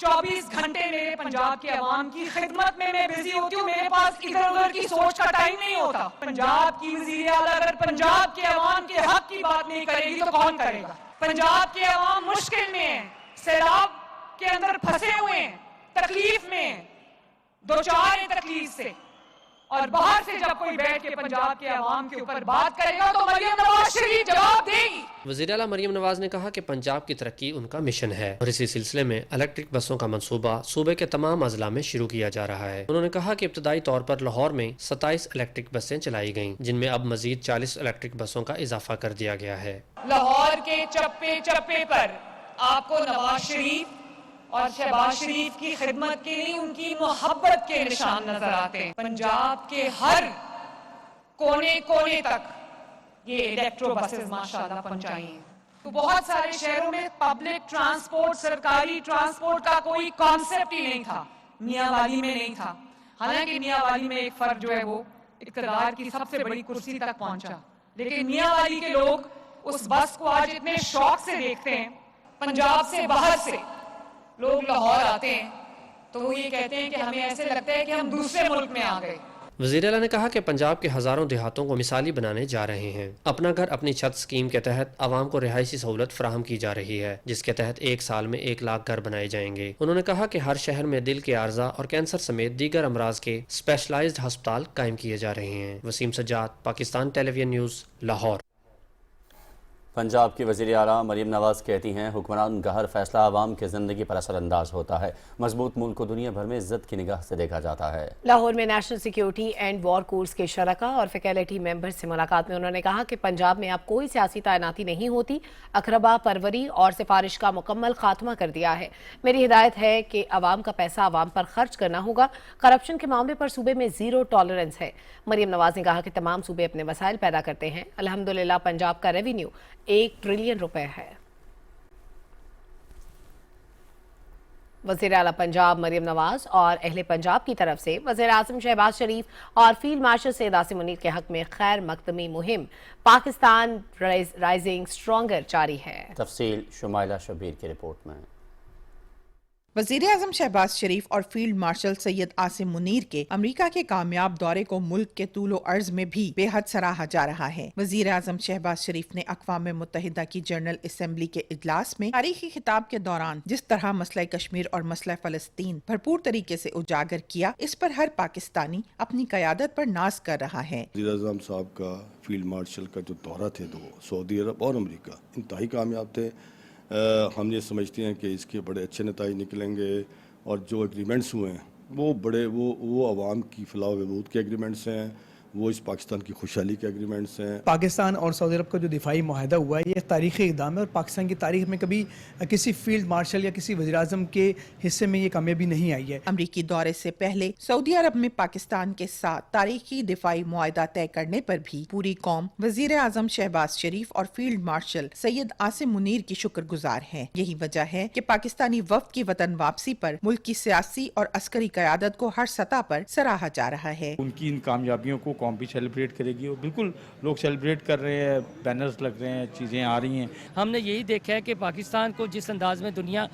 24 گھنٹے میرے پنجاب کے عوام کی خدمت میں بزی ہوتی ہوں۔ میرے پاس ادھر ادھر کی سوچ کا ٹائم نہیں ہوتا۔ پنجاب کی وزیر اعلیٰ اگر پنجاب کے عوام کے حق کی بات نہیں کرے گی تو کون کرے گا؟ پنجاب کے عوام مشکل میں ہیں، سیلاب کے اندر پھنسے ہوئے ہیں، تکلیف میں ہیں، دوچار ہیں تکلیف سے، اور باہر سے جب کوئی بیٹھ کے پنجاب کے عوام کے اوپر بات کرے گا تو مریم نواز شریف جواب دے گی۔ وزیر اعلیٰ مریم نواز نے کہا کہ پنجاب کی ترقی ان کا مشن ہے اور اسی سلسلے میں الیکٹرک بسوں کا منصوبہ صوبے کے تمام اضلاع میں شروع کیا جا رہا ہے۔ انہوں نے کہا کہ ابتدائی طور پر لاہور میں 27 الیکٹرک بسیں چلائی گئیں جن میں اب مزید 40 الیکٹرک بسوں کا اضافہ کر دیا گیا ہے۔ لاہور کے چپے چپے پر آپ کو نواز شریف اور شہباز شریف کی خدمت کے لیے ان کی محبت کے نشان نظر آتے ہیں۔ پنجاب کے ہر کونے کونے تک یہ الیکٹرو بسز ماشاءاللہ پہنچائی ہیں۔ تو بہت سارے شہروں میں پبلک ٹرانسپورٹ، سرکاری ٹرانسپورٹ کا کوئی کانسیپٹ ہی نہیں تھا، میاں والی میں نہیں تھا۔ حالانکہ میاں والی میں ایک فرد جو ہے وہ اقتدار کی سب سے بڑی کرسی تک پہنچا، لیکن میاں والی کے لوگ उस बस को आज इतने शौक से देखते हैं। पंजाब से बाहर से लोग लाहौर आते हैं तो वो ये कहते हैं कि हमें ऐसे लगता है कि हम दूसरे मुल्क में आ गए। वज़ीर आला ने कहा कि पंजाब के हज़ारों देहातों को मिसाली बनाने जा रहे हैं। अपना घर अपनी छत स्कीम के तहत आवाम को रिहायशी सहूलत फराहम की जा रही है, जिसके तहत 1 साल में 1 लाख घर बनाए जाएंगे। उन्होंने कहा कि हर शहर में दिल के आर्जा और कैंसर समेत दीगर अमराज के स्पेशलाइज्ड हस्पताल कायम किए जा रहे हैं। Waseem Sajjad, Pakistan television news, Lahore. पंजाब की वज़ीर आला मरीम नवाज़ कहती हैं, हुक्मरान का हर फैसला आवाम की ज़िंदगी पर असरअंदाज होता है। मजबूत मुल्क को दुनिया भर में इज्जत की निगाह से देखा जाता है। लाहौर में national security and war course के शरका और फैकल्टी मेंबर से मुलाकात में उन्होंने कहा कि पंजाब में अब कोई सियासी तैनाती नहीं होती। अखरबा परवरी और सिफारिश का मुकम्मल खात्मा कर दिया है। मेरी हिदायत है कि अवाम का पैसा अवाम पर खर्च करना होगा। करप्शन के मामले पर सूबे में ज़ीरो टॉलरेंस है। मरीम नवाज ने कहा कि तमाम सूबे अपने वसाइल पैदा करते हैं। अल्हम्दुलिल्लाह पंजाब का रेवेन्यू 1 ट्रिलियन रुपए है। वज़ीर आला पंजाब मरीम नवाज और अहले पंजाब की तरफ से वज़ीर आज़म शहबाज शरीफ और फील्ड मार्शल सैयद आसिम मुनीर के हक में खैर मकदमी मुहिम पाकिस्तान राइजिंग स्ट्रॉन्गर जारी है। तफसील शुमाइला शबीर की रिपोर्ट में। वज़ीर आज़म शहबाज शरीफ और फील्ड मार्शल सैयद आसिम मुनीर के अमेरिका के कामयाब दौरे को मुल्क के तूलो अर्ज में भी बेहद सराहा जा रहा है। वज़ीर आज़म शहबाज शरीफ ने अक़वाम मुत्तहिदा की जनरल असम्बली के इजलास में तारीखी खिताब के दौरान जिस तरह मसला कश्मीर और मसला फ़लस्तीन भरपूर तरीके से उजागर किया, इस पर हर पाकिस्तानी अपनी क़यादत पर नाज कर रहा है। वज़ीर आज़म साहब का फील्ड मार्शल का जो दौरा थे तो सऊदी अरब और अमेरिका इंतहाई कामयाब थे। हम ये समझते हैं कि इसके बड़े अच्छे नतीजे निकलेंगे और जो एग्रीमेंट्स हुए हैं वो बड़े वो आवाम की फलाह व बहबूद के एग्रीमेंट्स हैं, वो इस पाकिस्तान की खुशहाली के एग्रीमेंट्स हैं। पाकिस्तान और सऊदी अरब का जो दिफाई मुआहदा हुआ है ये तारीख़ी इक़दाम है और पाकिस्तान की तारीख में कभी किसी फील्ड मार्शल या किसी वज़ीर आज़म के हिस्से में ये कामयाबी नहीं आई है। अमरीकी दौरे से पहले सऊदी अरब में पाकिस्तान के साथ तारीखी दिफाई मुआहदा तय करने पर भी पूरी कौम वज़ीर आज़म शहबाज शरीफ और फील्ड मार्शल सैयद आसिम मुनीर की शुक्रगुजार है। यही वजह है कि पाकिस्तानी वफ़द की वतन वापसी पर मुल्क की सियासी और अस्करी क़यादत को हर सतह पर सराहा जा रहा है। उनकी इन कामयाबियों को कौम भी सेलिब्रेट करेगी और बिल्कुल लोग सेलिब्रेट कर रहे हैं, बैनर्स लग रहे हैं, चीज़ें आ रही हैं। हमने यही देखा है कि पाकिस्तान को जिस अंदाज में दुनिया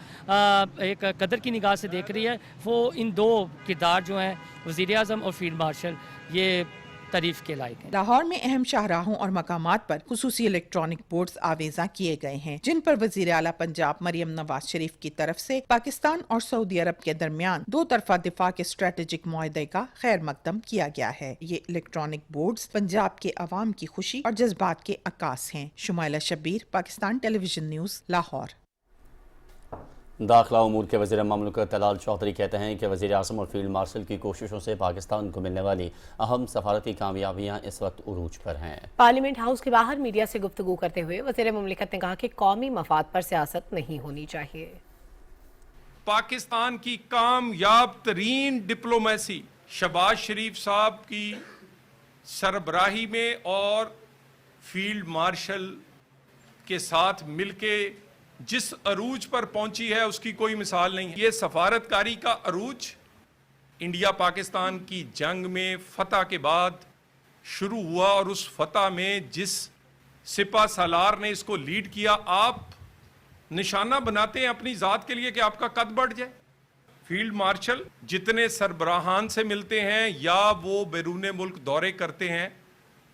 एक कदर की निगाह से देख रही है, वो इन 2 किरदार जो हैं वज़ीर आज़म और फील्ड मार्शल, ये तारीफ के लायक हैं। लाहौर में अहम शाहराहों और मकामात पर खुसूसी इलेक्ट्रॉनिक बोर्ड्स आवेजा किए गए हैं, जिन पर वज़ीर आला पंजाब मरीम नवाज शरीफ की तरफ से पाकिस्तान और सऊदी अरब के दरमियान 2 तरफा दिफा के स्ट्रेटेजिक मुआहदे का खैर मकदम किया गया है। ये इलेक्ट्रॉनिक बोर्ड्स पंजाब के अवाम की खुशी और जज्बात के अक्कास हैं। Shumaila Shabbir, Pakistan television news, Lahore. दाखिला उमूर के वज़ीर ममलकत तलाल चौधरी कहते हैं कि वज़ीर आज़म और फील्ड मार्शल की कोशिशों से पाकिस्तान को मिलने वाली अहम सफारती कामयाबियाँ इस वक्त उरूज पर हैं। पार्लियामेंट हाउस के बाहर मीडिया से गुफ्तगू करते हुए वज़ीर ममलकत ने कहा कि कौमी मफाद पर सियासत नहीं होनी चाहिए। पाकिस्तान की कामयाब तरीन डिप्लोमेसी शहबाज शरीफ साहब की सरबराही में और फील्ड मार्शल के साथ मिलके जिस अरूज पर पहुंची है उसकी कोई मिसाल नहीं है। ये सफारतकारी का अरूज इंडिया पाकिस्तान की जंग में फतह के बाद शुरू हुआ और उस फतह में जिस सिपा सालार ने इसको लीड किया, आप निशाना बनाते हैं अपनी ज़ात के लिए कि आपका कद बढ़ जाए। फील्ड मार्शल जितने सरबराहान से मिलते हैं या वो बैरून मुल्क दौरे करते हैं,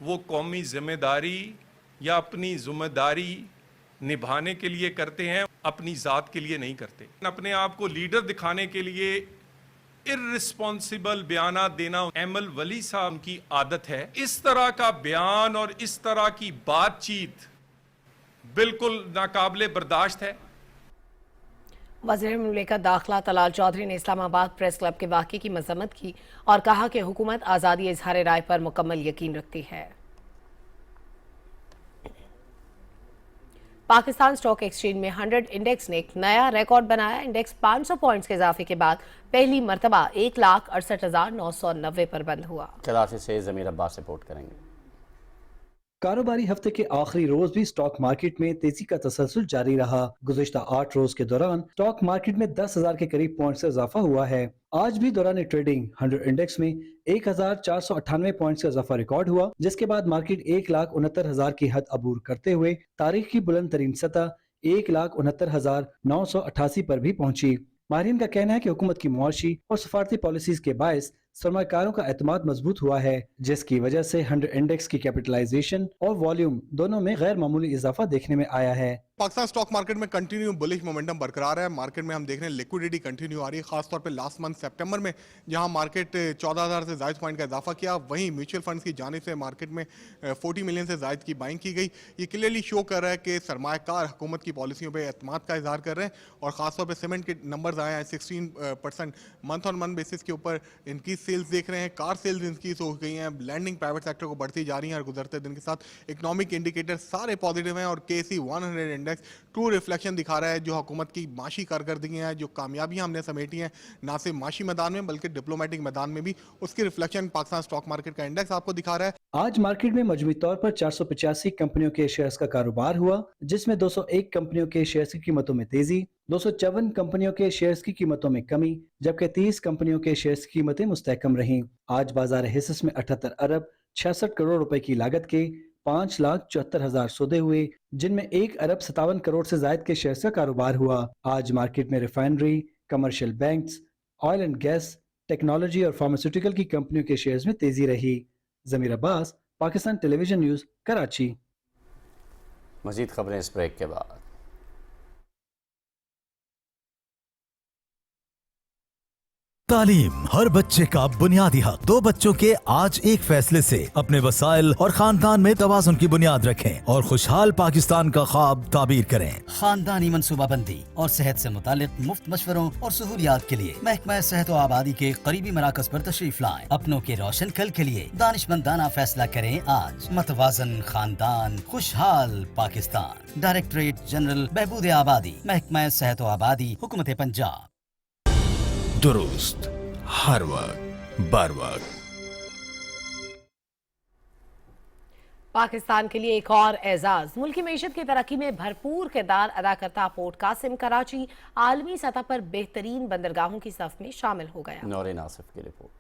वो कौमी जिम्मेदारी या अपनी जिम्मेदारी निभाने के लिए करते हैं, अपनी ज़ात के लिए नहीं करते। अपने आप को लीडर दिखाने के लिए इर्रिस्पॉन्सिबल बयाना देना एमल वली साहब की आदत है। इस तरह का बयान और इस तरह की बातचीत बिल्कुल नाकाबिले बर्दाश्त है। वज़ीर मुमलिकत दाखिला तलाल चौधरी ने इस्लामाबाद प्रेस क्लब के वाक़े की मज़म्मत की और कहा कि हुकूमत आज़ादी इज़हार राय पर मुकम्मल यकीन रखती है। पाकिस्तान स्टॉक एक्सचेंज में 100 इंडेक्स ने एक नया रिकॉर्ड बनाया। इंडेक्स 500 पॉइंट्स के इजाफे के बाद पहली मरतबा 1,68,990 पर बंद हुआ। कराची से ज़मीर अब्बास रिपोर्ट करेंगे। कारोबारी हफ्ते के आखिरी रोज भी स्टॉक मार्केट में तेजी का तसलसल जारी रहा। गुज़िश्ता 8 रोज के दौरान स्टॉक मार्केट में 10,000 के करीब पॉइंट से इजाफा हुआ है। आज भी दौरान ट्रेडिंग 100 इंडेक्स में 1,498 पॉइंट्स का इजाफा रिकॉर्ड हुआ, जिसके बाद मार्केट 1,69,000 की हद अबूर करते हुए तारीख की बुलंद तरीन सतह 1,69,988 पर भी पहुंची। माहिरीन का कहना है कि हुकूमत की मुआशी और सफारती पॉलिसीज के बायस सरमाकारों का एतमाद मजबूत हुआ है, जिसकी वजह से 100 इंडेक्स की कैपिटलाइजेशन और वॉल्यूम दोनों में गैर मामूली इजाफा देखने में आया है। पाकिस्तान स्टॉक मार्केट में कंटिन्यू बुलिश मोमेंटम बरकरार है। मार्केट में हम देख रहे हैं लिक्विडिटी कंटिन्यू आ रही है, खासतौर पे लास्ट मंथ सितंबर में जहां मार्केट 14,000 से ज़ायद पॉइंट का इजाफा किया, वहीं म्यूचुअल फंड्स की जानिब से मार्केट में 40 मिलियन से ज़ायद की बाइंग की गई। ये क्लियरली शो कर रहा है कि सरमायाकार हुकूमत की पॉलिसियों पर एतमाद का इजहार कर रहे हैं और ख़ासतौर पर सीमेंट के नंबर्स आए हैं 16% मंथ ऑन मंथ बेसिस के ऊपर इनकी सेल्स देख रहे हैं। कार सेल्स इंक्रीज हो गई हैं, लैंडिंग प्राइवेट सेक्टर को बढ़ती जा रही हैं और गुजरते दिन के साथ इकोनॉमिक इंडिकेटर सारे पॉजिटिव हैं और KC 100 इंडेक्स ट्रू रिफ्लेक्शन दिखा रहा है जो हुकूमत की माशी कारकर्दगी है, जो कामयाबियां हमने समेटी हैं ना सिर्फ माशी मैदान में बल्कि डिप्लोमेटिक मैदान में भी, उसकी रिफ्लेक्शन पाकिस्तान स्टॉक मार्केट का इंडेक्स आपको दिखा रहा है। आज मार्केट में मजमूई तौर पर 485 कंपनियों के शेयर्स का कारोबार हुआ, जिसमें 201 कंपनियों के शेयर्स की कीमतों में तेजी, 254 कंपनियों के शेयर्स की कीमतों में कमी, जबकि 30 कंपनियों के शेयर्स की कीमतें मुस्तहकम रहीं। आज बाजार हिस्स में 78 अरब 66 करोड़ रुपए की लागत के 5,74,000 सौदे हुए, जिनमें 1 अरब 57 करोड़ से जायद के शेयर्स का कारोबार हुआ। आज मार्केट में refinery, commercial banks, oil and gas, technology और फार्मास्यूटिकल की कंपनियों के शेयर्स में तेजी रही। ज़मीर अब्बास, पाकिस्तान टेलीविजन न्यूज़, कराची। मजीद खबरें इस ब्रेक के बाद। तालीम हर बच्चे का बुनियादी हक। 2 बच्चों के आज एक फैसले से अपने वसाइल और खानदान में तवाज़ुन की बुनियाद रखें और खुशहाल पाकिस्तान का ख्वाब ताबीर करें। खानदानी मनसूबाबंदी और सेहत से मुतालिक मुफ्त मशवरों और सहूलियात के लिए महकमा सेहत व आबादी के करीबी मराकज पर तशरीफ लाएं। अपनों के रोशन कल के लिए दानिशमंदाना फैसला करें आज। मतवाजन खानदान, खुशहाल पाकिस्तान। डायरेक्टरेट जनरल बहबूद आबादी, महकमा सेहत व आबादी, हुकूमत पंजाब। दुरुस्त हर वक्त बर वक्त। पाकिस्तान के लिए एक और एजाज। मुल्की मईशत की तरक्की में भरपूर किरदार अदा करता पोर्ट कासिम कराची आलमी सतह पर बेहतरीन बंदरगाहों की सफ में शामिल हो गया। नौरीन आसिफ की रिपोर्ट।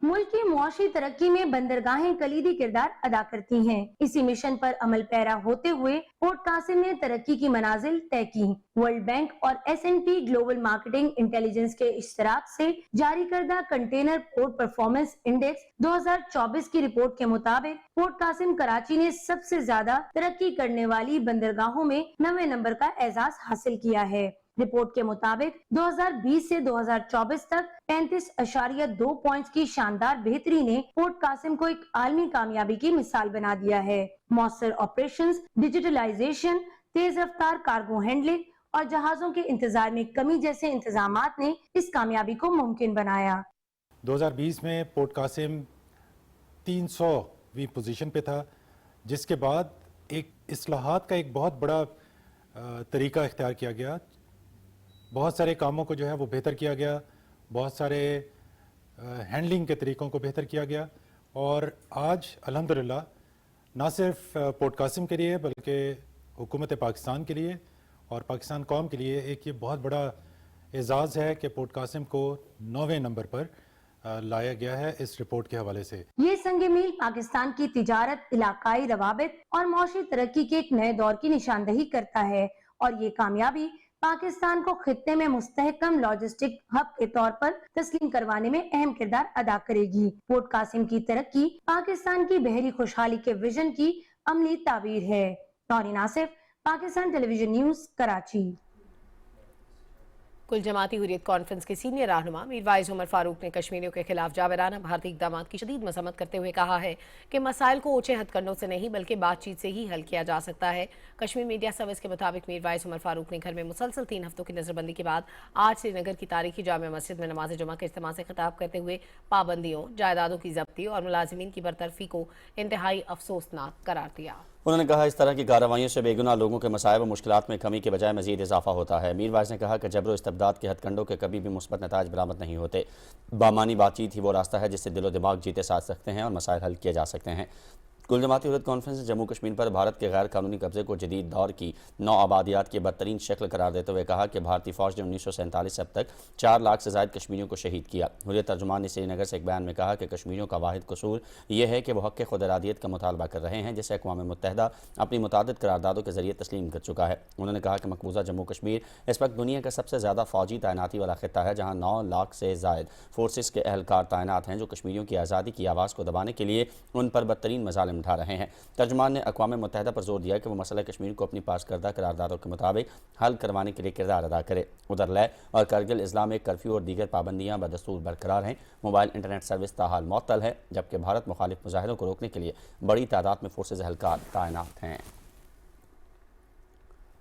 मुल्क की मुआशी तरक्की में बंदरगाहें कलीदी किरदार अदा करती हैं। इसी मिशन पर अमल पैरा होते हुए पोर्ट कासिम ने तरक्की की मनाजिल तय की। वर्ल्ड बैंक और S&P ग्लोबल मार्केटिंग इंटेलिजेंस के इश्तराक से जारी करदा कंटेनर पोर्ट परफॉर्मेंस इंडेक्स 2024 की रिपोर्ट के मुताबिक पोर्ट कासिम कराची ने सबसे ज्यादा तरक्की करने वाली बंदरगाहों में 9वें नंबर का एजाज हासिल किया है। रिपोर्ट के मुताबिक 2020 से 2024 तक 35.2 पॉइंट्स की शानदार बेहतरी ने पोर्ट कासिम को एक आलमी कामयाबी की मिसाल बना दिया है। मौसर ऑपरेशंस, डिजिटलाइजेशन, तेज रफ्तार कार्गो हैंडलिंग और जहाजों के इंतजार में कमी जैसे इंतजामात ने इस कामयाबी को मुमकिन बनाया। 2020 में पोर्ट कासिम 300वीं पोजीशन पे था, जिसके बाद एक इस्लाहात का एक बहुत बड़ा तरीका इख्तियार किया गया। बहुत सारे कामों को जो है वो बेहतर किया गया, बहुत सारे हैंडलिंग के तरीकों को बेहतर किया गया और आज अल्हम्दुलिल्लाह ना सिर्फ पोर्ट कासिम के लिए बल्कि हुकूमत पाकिस्तान के लिए और पाकिस्तान कौम के लिए एक ये बहुत बड़ा एजाज़ है कि पोर्ट कासिम को 9वें नंबर पर लाया गया है इस रिपोर्ट के हवाले से। ये संग मील पाकिस्तान की तिजारत, इलाकाई रवाबित और मौशी तरक्की के एक नए दौर की निशानदही करता है और ये कामयाबी पाकिस्तान को खित्ते में मुस्तहकम लॉजिस्टिक हब के तौर पर तस्लीम करवाने में अहम किरदार अदा करेगी। पोर्ट कासिम की तरक्की पाकिस्तान की बहरी खुशहाली के विजन की अमली ताबीर है। Naureen Asif, Pakistan television news, Karachi. कुल जमाती हुर्रियत कॉन्फ्रेंस के सीनियर रहनुमा मीरवाइज उमर फारूक ने कश्मीरियों के खिलाफ जावराना भारतीय इक़दामात की शदीद मज़म्मत करते हुए कहा है कि मसाइल को ऊंचे हथकंडों से नहीं बल्कि बातचीत से ही हल किया जा सकता है। कश्मीर मीडिया सर्विस के मुताबिक मीरवाइज उमर फारूक ने घर में मुसलसल 3 हफ्तों की नजरबंदी के बाद आज श्रीनगर की तारीखी जामे मस्जिद में नमाज जुमा के इज्तिमा से खिताब करते हुए पाबंदियों, जायदादों की जब्ती और मुलाजिमीन की बरतरफी को इंतहाई अफसोसनाक करार दिया। उन्होंने कहा इस तरह की कार्रवाइयों से बेगुनाह लोगों के मसाइब व मुश्किलात में कमी के बजाय मजीद इजाफा होता है। मीरवाइज ने कहा कि जबर इस्तबदाद के हथकंडों के कभी भी मुस्बत नताज बरामद नहीं होते। बामानी बातचीत ही वो रास्ता है जिससे दिलो दिमाग जीते साथ सकते हैं और मसाइल हल किए जा सकते हैं। کل جماعتی عہد کانفرنس نے جموں کشمیر پر بھارت کے غیر قانونی قبضے کو جدید دور کی نو آبادیات کی بدترین شکل قرار دیتے ہوئے کہا کہ بھارتی فوج نے 1947 سے اب تک 4 لاکھ سے زائد کشمیریوں کو شہید کیا۔ حریت ترجمان نے سری نگر سے ایک بیان میں کہا کہ کشمیریوں کا واحد قصور یہ ہے کہ وہ حق خود ارادیت کا مطالبہ کر رہے ہیں جسے اقوام متحدہ اپنی متعدد قراردادوں کے ذریعے تسلیم کر چکا ہے۔ انہوں نے کہا کہ مقبوضہ جموں کشمیر اس وقت دنیا کا سب سے زیادہ فوجی تعیناتی والا خطہ ہے، جہاں 9 لاکھ سے زائد فورسز کے اہلکار تعینات ہیں جو کشمیریوں کی آزادی کی آواز کو دبانے کے لیے ان پر بدترین مظالم اٹھا رہے ہیں۔ ترجمان نے اقوام متحدہ پر زور دیا کہ وہ مسئلہ کشمیر کو اپنی پاس کردہ قراردادوں کے مطابق حل کروانے کے لیے کردار ادا کرے۔ ادھر لے اور کرگل اضلاع میں کرفیو اور دیگر پابندیاں بدستور برقرار ہیں۔ موبائل انٹرنیٹ سروس تاحال معطل ہے، جبکہ بھارت مخالف مظاہروں کو روکنے کے لیے بڑی تعداد میں فورسز اہلکار تعینات ہیں۔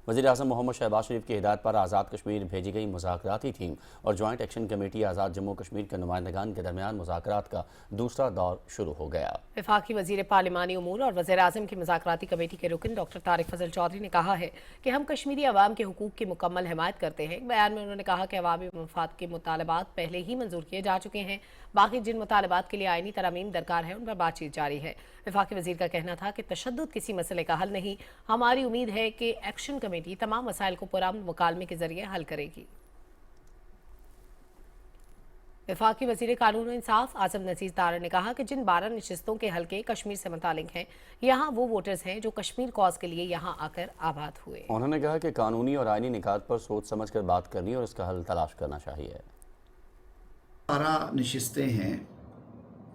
وزیر اعظم محمد شہباز شریف کی ہدایت پر آزاد کشمیر بھیجی گئی مذاکراتی ٹیم اور جوائنٹ ایکشن کمیٹی آزاد جموں کشمیر کے نمائندگان کے درمیان مذاکرات کا دوسرا دور شروع ہو گیا۔ وفاقی وزیر پارلیمانی امور اور وزیر اعظم کی مذاکراتی کمیٹی کے رکن ڈاکٹر طارق فضل چودھری نے کہا ہے کہ ہم کشمیری عوام کے حقوق کی مکمل حمایت کرتے ہیں۔ بیان میں انہوں نے کہا کہ عوامی مفاد کے مطالبات پہلے ہی منظور کیے جا چکے ہیں، باقی جن مطالبات کے لیے آئینی ترامیم درکار ہے ان پر بات چیت جاری ہے۔ وفاقی وزیر کا کہنا تھا کہ تشدد کسی مسئلے کا حل نہیں، ہماری امید ہے کہ ایکشن کمیٹی تمام مسائل کو پرامن مکالمے کے ذریعے حل کرے گی۔ وفاقی وزیر قانون و انصاف اعظم نذیر تارڑ نے کہا کہ جن 12 نشستوں کے حلقے کشمیر سے متعلق ہیں، یہاں وہ ووٹرز ہیں جو کشمیر کاز کے لیے یہاں آ کر آباد ہوئے۔ انہوں نے کہا کہ قانونی اور آئینی نکات پر سوچ سمجھ کر بات کرنی اور اس کا حل تلاش کرنا چاہیے۔ 12 نشستیں ہیں،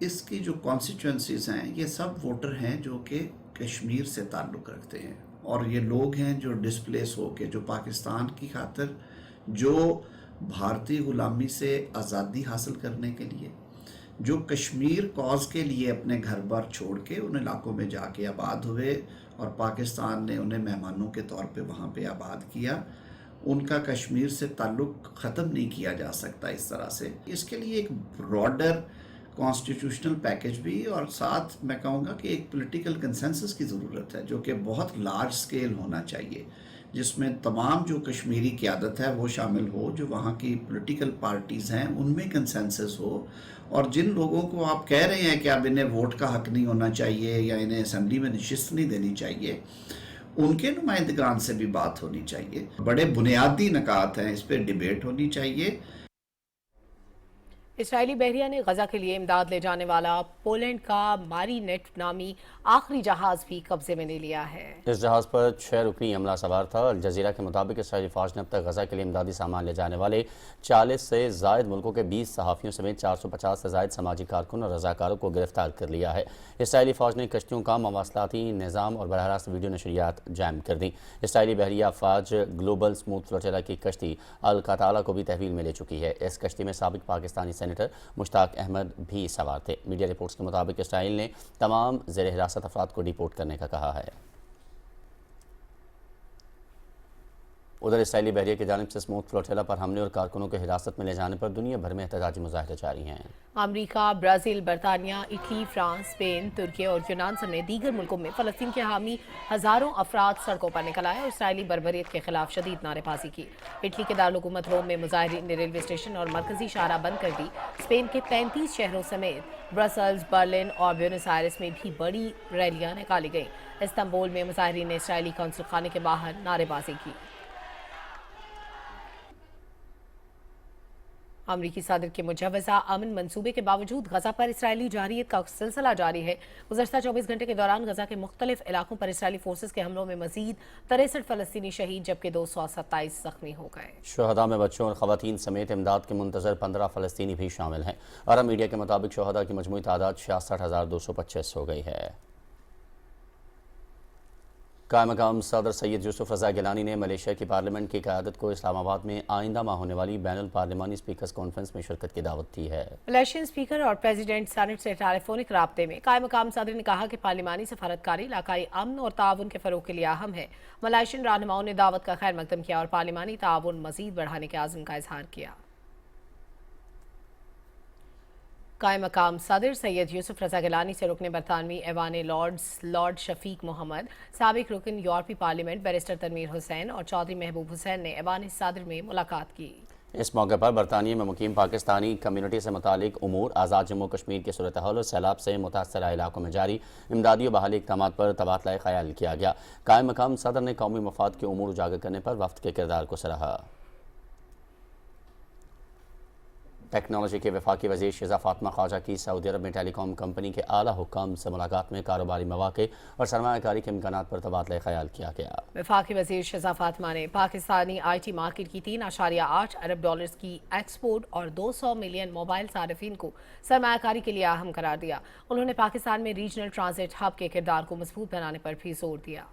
اس کی جو کانسٹیچوئنسیز ہیں یہ سب ووٹر ہیں جو کہ کشمیر سے تعلق رکھتے ہیں، اور یہ لوگ ہیں جو ڈسپلیس ہو کے، جو پاکستان کی خاطر، جو بھارتی غلامی سے آزادی حاصل کرنے کے لیے، جو کشمیر کاز کے لیے اپنے گھر بار چھوڑ کے ان علاقوں میں جا کے آباد ہوئے اور پاکستان نے انہیں مہمانوں کے طور پہ وہاں پہ آباد کیا، ان کا کشمیر سے تعلق ختم نہیں کیا جا سکتا اس طرح سے۔ اس کے لیے ایک براڈر کانسٹیٹیوشنل پیکج بھی، اور ساتھ میں کہوں گا کہ ایک پولیٹیکل کنسنسس کی ضرورت ہے جو کہ بہت لارج سکیل ہونا چاہیے، جس میں تمام جو کشمیری قیادت ہے وہ شامل ہو، جو وہاں کی پولیٹیکل پارٹیز ہیں ان میں کنسنسس ہو، اور جن لوگوں کو آپ کہہ رہے ہیں کہ اب انہیں ووٹ کا حق نہیں ہونا چاہیے یا انہیں اسمبلی میں نشست نہیں دینی چاہیے، ان کے نمائندگان سے بھی بات ہونی چاہیے۔ بڑے بنیادی نکات ہیں، اس پہ ڈیبیٹ ہونی چاہیے۔ اسرائیلی بحریہ نے غزہ کے لیے امداد لے جانے والا پولینڈ کا ماری نیٹ نامی آخری جہاز بھی قبضے میں لے لیا ہے۔ اس جہاز پر 6 رکنی عملہ سوار تھا۔ الجزیرہ کے مطابق اسرائیلی فوج نے اب تک غزہ کے لیے امدادی سامان لے جانے والے 40 سے زائد ملکوں کے 20 صحافیوں سمیت 450 سے زائد سماجی کارکن اور رضاکاروں کو گرفتار کر لیا ہے۔ اسرائیلی فوج نے کشتیوں کا مواصلاتی نظام اور براہ راست ویڈیو نشریات جام کر دیں۔ اسرائیلی بحریہ افواج گلوبل سموتھ فلوٹیلا کی کشتی القتالہ کو بھی تحویل میں لے چکی ہے۔ اس کشتی میں سابق پاکستانی سینیٹر مشتاق احمد بھی سوار تھے۔ میڈیا رپورٹس کے مطابق اسرائیل نے تمام زیر حراست افراد کو ڈیپورٹ کرنے کا کہا ہے۔ ادھر اسرائیلی بحریہ کی جانب سے سموتھ فلوٹیلا پر حملے اور کارکنوں کے حراست میں لے جانے پر دنیا بھر میں احتجاجی مظاہرے جاری ہیں۔ امریکہ، برازیل، برطانیہ، اٹلی، فرانس، اسپین، ترکی اور یونان سمیت دیگر ملکوں میں فلسطین کے حامی ہزاروں افراد سڑکوں پر نکل آئے اور اسرائیلی بربریت کے خلاف شدید نعرے بازی کی۔ اٹلی کے دارالحکومت روم میں مظاہرین نے ریلوے اسٹیشن اور مرکزی شاہراہ بند کر دی۔ اسپین کے 35 شہروں سمیت برسلز، برلن اور بیونس آئرس میں بھی بڑی ریلیاں نکالی گئیں۔ استنبول میں مظاہرین نے اسرائیلی قونصل خانے کے باہر نعرے بازی کی۔ امریکی صدر کے مجوزہ امن منصوبے کے باوجود غزہ پر اسرائیلی جارحیت کا سلسلہ جاری ہے۔ گزشتہ 24 گھنٹے کے دوران غزہ کے مختلف علاقوں پر اسرائیلی فورسز کے حملوں میں مزید 63 فلسطینی شہید جبکہ 227 زخمی ہو گئے۔ شہداء میں بچوں اور خواتین سمیت امداد کے منتظر 15 فلسطینی بھی شامل ہیں۔ عرب میڈیا کے مطابق شہداء کی مجموعی تعداد 66,225 ہو گئی ہے۔ قائم مقام صدر سید یوسف رضا گیلانی نے ملیشیا کی پارلیمنٹ کی قیادت کو اسلام آباد میں آئندہ ماہ ہونے والی بین الپارلیمانی اسپیکرز کانفرنس میں شرکت کی دعوت دی ہے۔ ملیشین اسپیکر اور پریزیڈنٹ سینٹ سے ٹیلیفونک رابطے میں قائم مقام صدر نے کہا کہ پارلیمانی سفارتکاری علاقائی امن اور تعاون کے فروغ کے لیے اہم ہے۔ ملائیشین رہنماؤں نے دعوت کا خیر مقدم کیا اور پارلیمانی تعاون مزید بڑھانے کے عزم کا اظہار کیا۔ قائم مقام صدر سید یوسف رضا گیلانی سے رکن برطانوی ایوان لارڈز لارڈ شفیق محمد، سابق رکن یورپی پارلیمنٹ بیرسٹر تنویر حسین اور چودھری محبوب حسین نے ایوان صدر میں ملاقات کی۔ इस मौके पर बरतानिया में मुकीम पाकिस्तानी कम्युनिटी से मुतालिक उमूर, आज़ाद जम्मू कश्मीर की सूरत हाल और सैलाब से मुतासरा इलाकों में जारी इमदादी और बहाली इक़दामात पर तबादला ख्याल किया गया। कायम मकाम सदर ने कौमी मफाद के उमूर उजागर करने पर वफ्द के किरदार को सराहा। टेक्नोलॉजी के वफाकी वज़ीर शिज़ा फातिमा ख्वाजा की सऊदी अरब में टेलीकॉम कंपनी के आला हुक्काम से मुलाकात में कारोबारी मौक़े और सरमायाकारी के इम्कानात पर तबादला ख्याल किया गया। वफाकी वज़ीर शिज़ा फातिमा ने पाकिस्तानी IT मार्केट की 3.8 अरब डॉलर्स की एक्सपोर्ट और 200 मिलियन मोबाइल सार्फिन को सरमायाकारी के लिए अहम करार दिया। उन्होंने पाकिस्तान में रीजनल ट्रांजिट हब के किरदार को मजबूत बनाने पर भी जोर दिया।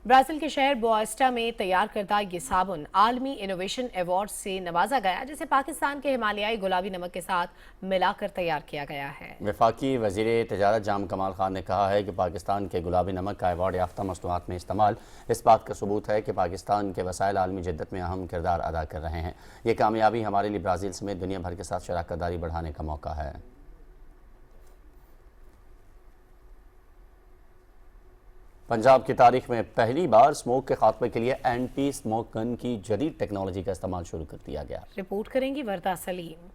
ब्राज़ील के शहर बोआस्टा में तैयार करदा ये साबुन आलमी इनोवेशन अवार्ड से नवाजा गया, जिसे पाकिस्तान के हिमालयाई गुलाबी नमक के साथ मिलाकर तैयार किया गया है। वफाकी वज़ीर तजारत जाम कमाल खान ने कहा है कि पाकिस्तान के गुलाबी नमक का अवार्ड याफ्ता मसनूआत में इस्तेमाल इस बात का सबूत है कि पाकिस्तान के वसाइल आलमी जिद्दत में अहम किरदार अदा कर रहे हैं। ये कामयाबी हमारे लिए ब्राज़ील समेत दुनिया भर के साथ शराकत दारी बढ़ाने का मौका है। पंजाब की तारीख में पहली बार स्मोक के खात्मे के लिए एंटी स्मोक गन की जदीद टेक्नोलॉजी का इस्तेमाल शुरू कर दिया गया। रिपोर्ट करेंगी वर्दा सलीम।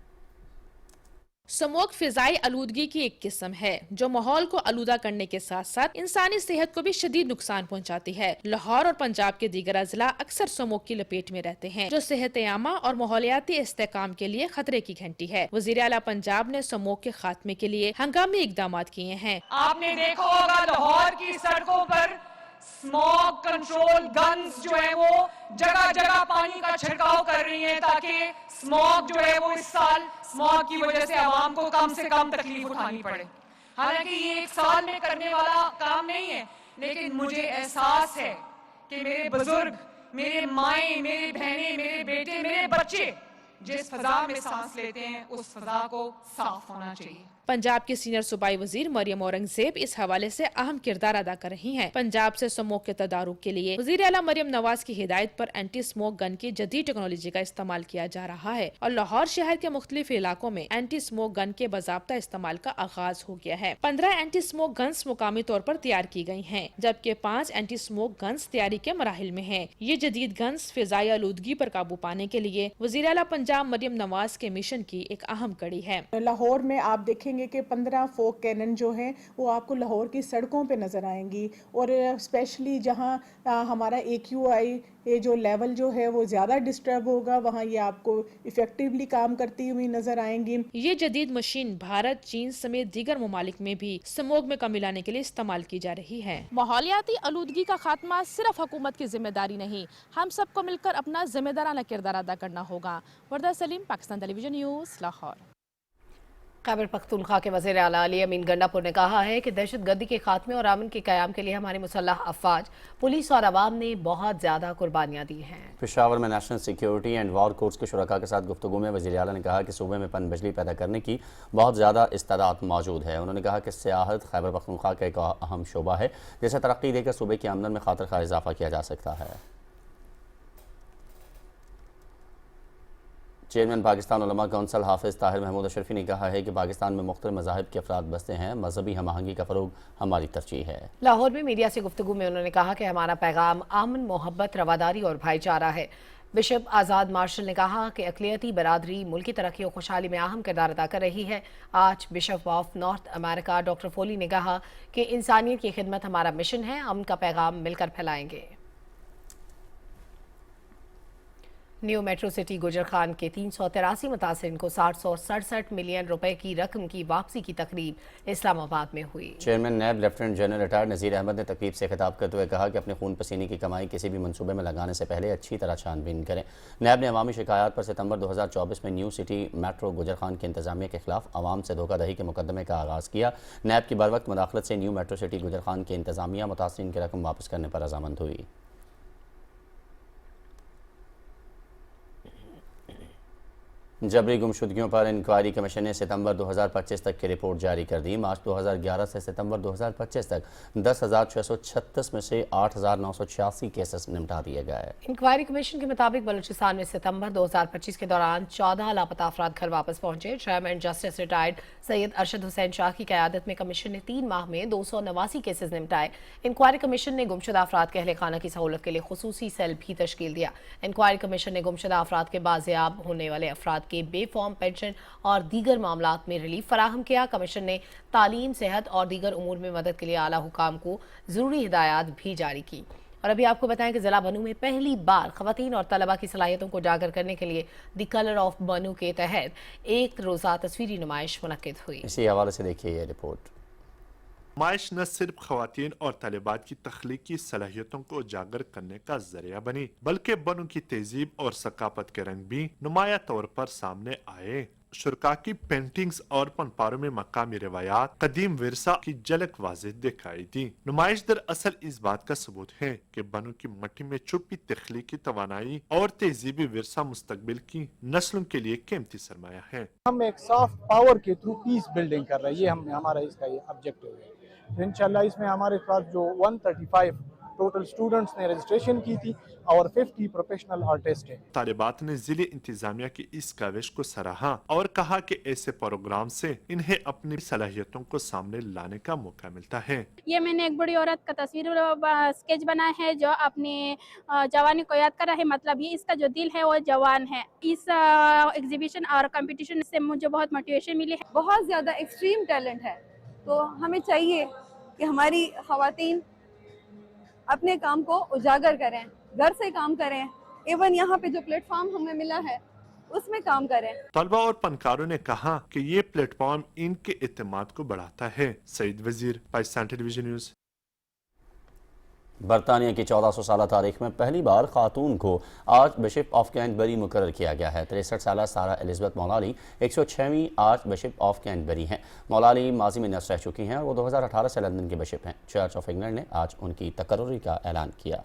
स्मोक फिजाई आलूदगी की एक किस्म है जो माहौल को आलूदा करने के साथ साथ इंसानी सेहत को भी शदीद नुकसान पहुंचाती है। लाहौर और पंजाब के दीगर अजला अक्सर स्मोक की लपेट में रहते हैं, जो सेहत आमा और माहौलियाती इस्तेहकाम के लिए खतरे की घंटी है। वज़ीर आला पंजाब ने स्मोक के खात्मे के लिए हंगामी इकदाम किए हैं। आपने देखा होगा लाहौर की सड़कों पर स्मोक कंट्रोल गन्स जो है वो जगह जगह पानी का छिड़काव कर रही हैं ताकि स्मोक जो है वो इस साल स्मोक की वजह से आवाम को कम से कम तकलीफ उठानी पड़े। हालांकि ये एक साल में करने वाला काम नहीं है, लेकिन मुझे एहसास है कि मेरे बुजुर्ग, मेरे माएं, मेरी बहनें, मेरे बेटे, मेरे बच्चे जिस फजा में सांस लेते हैं उस फजा को साफ होना चाहिए। पंजाब के सीनियर सूबाई वजीर मरियम औरंगजेब इस हवाले से अहम किरदार अदा कर रही हैं। पंजाब से स्मोक के तदारुक के लिए वजीर आला मरियम नवाज की हिदायत पर एंटी स्मोक गन की जदीद टेक्नोलॉजी का इस्तेमाल किया जा रहा है और लाहौर शहर के मुख्तलिफ इलाकों में एंटी स्मोक गन के बाज़ाब्ता इस्तेमाल का आगाज हो गया है। 15 एंटी स्मोक गन्स मुकामी तौर पर तैयार की गई हैं, जबकि 5 एंटी स्मोक गन्स तैयारी के मराहिल में हैं। ये जदीद गन्स फिजाई आलूदगी पर काबू पाने के लिए वजीर आला पंजाब मरियम नवाज के मिशन की एक अहम कड़ी है। लाहौर में आप देखेंगे कि 15 फोक कैनन जो हैं वो आपको लाहौर की सड़कों पे नज़र आएंगी और स्पेशली जहां हमारा AQI जो लेवल जो है वो ज़्यादा डिस्टर्ब होगा वहां ये आपको इफेक्टिवली काम करती हुई नज़र आएंगी। ये जदीद मशीन भारत, चीन समेत दीगर ममालिक में भी स्मोक में कमी लाने के लिए इस्तेमाल की जा रही है। माहौलियाती आलूदगी का खात्मा सिर्फ हुकूमत की जिम्मेदारी नहीं, हम सबको मिलकर अपना जिम्मेदाराना किरदार अदा करना होगा। वर्दा सलीम, पाकिस्तान टेलीविजन न्यूज़, लाहौर। खैबर पख्तूनख्वा के वज़ीर आला अली अमीन गंडापुर ने कहा है कि दहशत गर्दी के खात्मे और अमन के क़याम के लिए हमारे मुसल्लह अफवाज, पुलिस और अवाम ने बहुत ज़्यादा कुर्बानियाँ दी हैं। पेशावर में national security and war course के शुरका के साथ गुफ्तगू में वज़ीर आला ने कहा कि सूबे में पन बिजली पैदा करने की बहुत ज़्यादा इस्तादात मौजूद है। उन्होंने कहा कि सियाहत खैबर पख्तूनख्वा का एक अहम शोबा है जिसे तरक्की देकर सूबे की आमदन में खातिर खा इजाफा किया जा सकता है। चेयरमैन पाकिस्तान उलमा कौंसिल हाफिज़ ताहिर महमूद अशरफी ने कहा है कि पाकिस्तान में मुख्तलिफ मज़ाहिब के अफराद बसते हैं, मजहबी हम-आहंगी का फ़रोग हमारी तरजीह है। लाहौर में मीडिया से गुफ्तगू में उन्होंने कहा कि हमारा पैगाम अमन, मोहब्बत, रवादारी और भाईचारा है। बिशप आज़ाद मार्शल ने कहा कि अक़लियती बरादरी मुल्क की तरक्की और खुशहाली में अहम किरदार अदा कर रही है। आज bishop of North America doctor Foley ने कहा कि इंसानियत की खिदमत हमारा मिशन है, अमन का पैगाम मिलकर फैलाएंगे। न्यू मेट्रो सिटी गुजर खान के 383 मुतासिरीन को 767 मिलियन रुपए की रकम की वापसी की तकरीब इस्लामाबाद में हुई। चेयरमैन नैब लेफ्टिनेंट जनरल रिटायर्ड नज़ीर अहमद ने तकरीब से खिताब करते हुए कहा कि अपने खून पसीने की कमाई किसी भी मनसूबे में लगाने से पहले अच्छी तरह छानबीन करें। नैब ने अवामी शिकायत पर सितंबर 2024 में न्यू सिटी मेट्रो गुजर खान की इंतजामिया के खिलाफ अवाम से धोखाधड़ी के मुकदमे का आगाज़ किया। नैब की बरवक्त मुदाखलत से न्यू मेट्रो सिटी गुजर खान की इंतजामिया मुतासिरीन की रकम वापस करने पर रजामंद हुई। जबरी गुमशुदगियों पर इंक्वायरी कमीशन ने सितंबर 2025 तक की रिपोर्ट जारी कर दी। मार्च 2011 से सितंबर 2025 तक 10,636 में से 8,986 केसेस निपटा दिए गए। इंक्वायरी कमीशन के मुताबिक बलूचिस्तान में सितंबर 2025 के दौरान 14 लापता अफराद घर वापस पहुंचे। Chairman justice retired Syed Arshad Hussain Shah की क़यादत में कमीशन ने 3 माह में 289 केसेस निपटाए। इंक्वायरी कमीशन ने गुमशुदा अफराद के अहले खाना की सहूलत के लिए खुसूसी सेल भी तश्कील दिया। इंक्वायरी कमीशन ने गुमशुदा अफराद के बाजियाब होने वाले अफराद के बेफॉर्म पेंशन और दीगर मामलात में रिलीफ फराहम किया। कमीशन ने तालीम, सेहत और दीगर उमूर में मदद के लिए आला हुकाम को ज़रूरी हिदायत भी जारी की। और अभी आपको बताएं कि ज़िला बनू में पहली बार ख़वातीन और तलबा की सलाहियतों को उजागर करने के लिए द कलर ऑफ बनू के तहत एक रोज़ा तस्वीरी नुमाइश मुनक्किद हुई। इसी हवाले से देखिए ये रिपोर्ट। नुमाइश न सिर्फ खवातीन और तलिबात की तख्लीकी सलाहियतों को उजागर करने का जरिया बनी, बल्कि बनू की तहजीब और सकाफत के रंग भी नुमाया तौर पर सामने आए। शुरका की पेंटिंग्स और पनपारों में मकामी रिवायात, कदीम विरसा की झलक वाज़ेह दिखाई दी। नुमाइश दरअसल इस बात का सबूत है कि बनू की मट्टी में छुपी तख्लीकी तवानाई और तहजीबी विरसा मुस्तकबिल की नस्लों के लिए कीमती सरमाया है। हम एक सॉफ्ट पावर के थ्रू पीस बिल्डिंग कर रहे हैं, ये हमारा इसका ये ऑब्जेक्टिव है। इंशाल्लाह इसमें हमारे पास जो 135 टोटल स्टूडेंट्स ने रजिस्ट्रेशन की थी और 50 प्रोफेशनल आर्टिस्ट हैं। तालिबात ने जिले इंतजामिया की इस काविश को सराहा और कहा कि ऐसे प्रोग्राम से इन्हें अपनी सलाहियतों को सामने लाने का मौका मिलता है। ये मैंने एक बड़ी औरत का तस्वीर स्केच बनाया है जो अपनी जवानी को याद कर रहा है, मतलब ये इसका जो दिल है वो जवान है। इस एग्जीबिशन और कंपटीशन से मुझे बहुत मोटिवेशन मिली है। बहुत ज़्यादा एक्सट्रीम टैलेंट है, तो हमें चाहिए कि हमारी ख़वातीन अपने काम को उजागर करें, घर से काम करें, इवन यहाँ पे जो प्लेटफॉर्म हमें मिला है उसमें काम करें। तलबा और फनकारों ने कहा कि ये प्लेटफॉर्म इनके एतमाद को बढ़ाता है। सईद वजीर, पाकिस्तान टेलीविजन न्यूज़। बरतानिया की 1400 साल तारीख में पहली बार खातून को आर्च बिशप ऑफ कैंटबरी मुकर्रर किया गया है। 63 साल सारा एलिज़ाबेथ मौलाली 106वीं आर्च बिशप ऑफ कैंटबरी हैं। मौलाली माजी में नर्स रह चुकी हैं और वो 2018 से लंदन के बिशप हैं। चर्च ऑफ इंग्लैंड ने आज उनकी तकर्रुरी का ऐलान किया।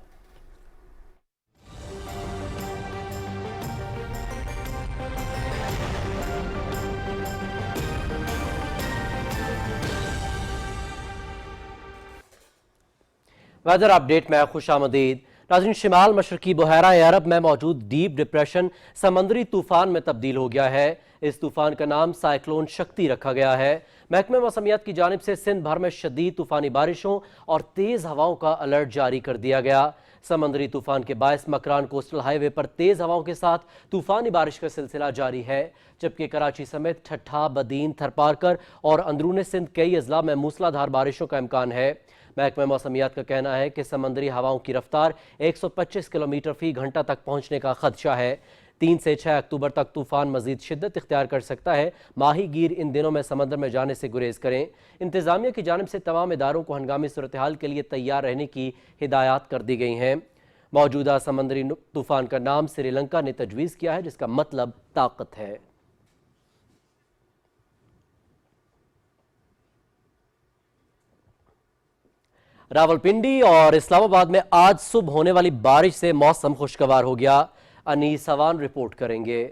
वेदर अपडेट में खुश आमदीद। नाज़रीन, शिमाल मशरकी बहरा अरब में मौजूद डीप डिप्रेशन समंदरी तूफान में तब्दील हो गया है। इस तूफान का नाम साइक्लोन शक्ति रखा गया है। महकमे मौसमियात की जानिब से सिंध भर में शदीद तूफानी बारिशों और तेज़ हवाओं का अलर्ट जारी कर दिया गया। समंदरी तूफान के बायस मकरान कोस्टल हाईवे पर तेज़ हवाओं के साथ तूफानी बारिश का सिलसिला जारी है, जबकि कराची समेत ठट्ठा, बदीन, थरपारकर और अंदरून सिंध कई अजला में मूसलाधार बारिशों का इम्कान है। महकमा मौसमियात का कहना है कि समंदरी हवाओं की रफ्तार 125 किलोमीटर फी घंटा तक पहुंचने का खदशा है। 3 से 6 अक्टूबर तक तूफान मजीद शिद्दत इख्तियार कर सकता है। माही गिर इन दिनों में समंदर में जाने से गुरेज करें। इंतजामिया की जानिब से तमाम इदारों को हंगामी सूरत हाल के लिए तैयार रहने की हिदायत कर दी गई हैं। मौजूदा समंदरी तूफान का नाम श्रीलंका ने तजवीज़ किया है, जिसका मतलब ताकत है। रावलपिंडी और इस्लामाबाद में आज सुबह होने वाली बारिश से मौसम खुशगवार हो गया। अनीस सवान रिपोर्ट करेंगे।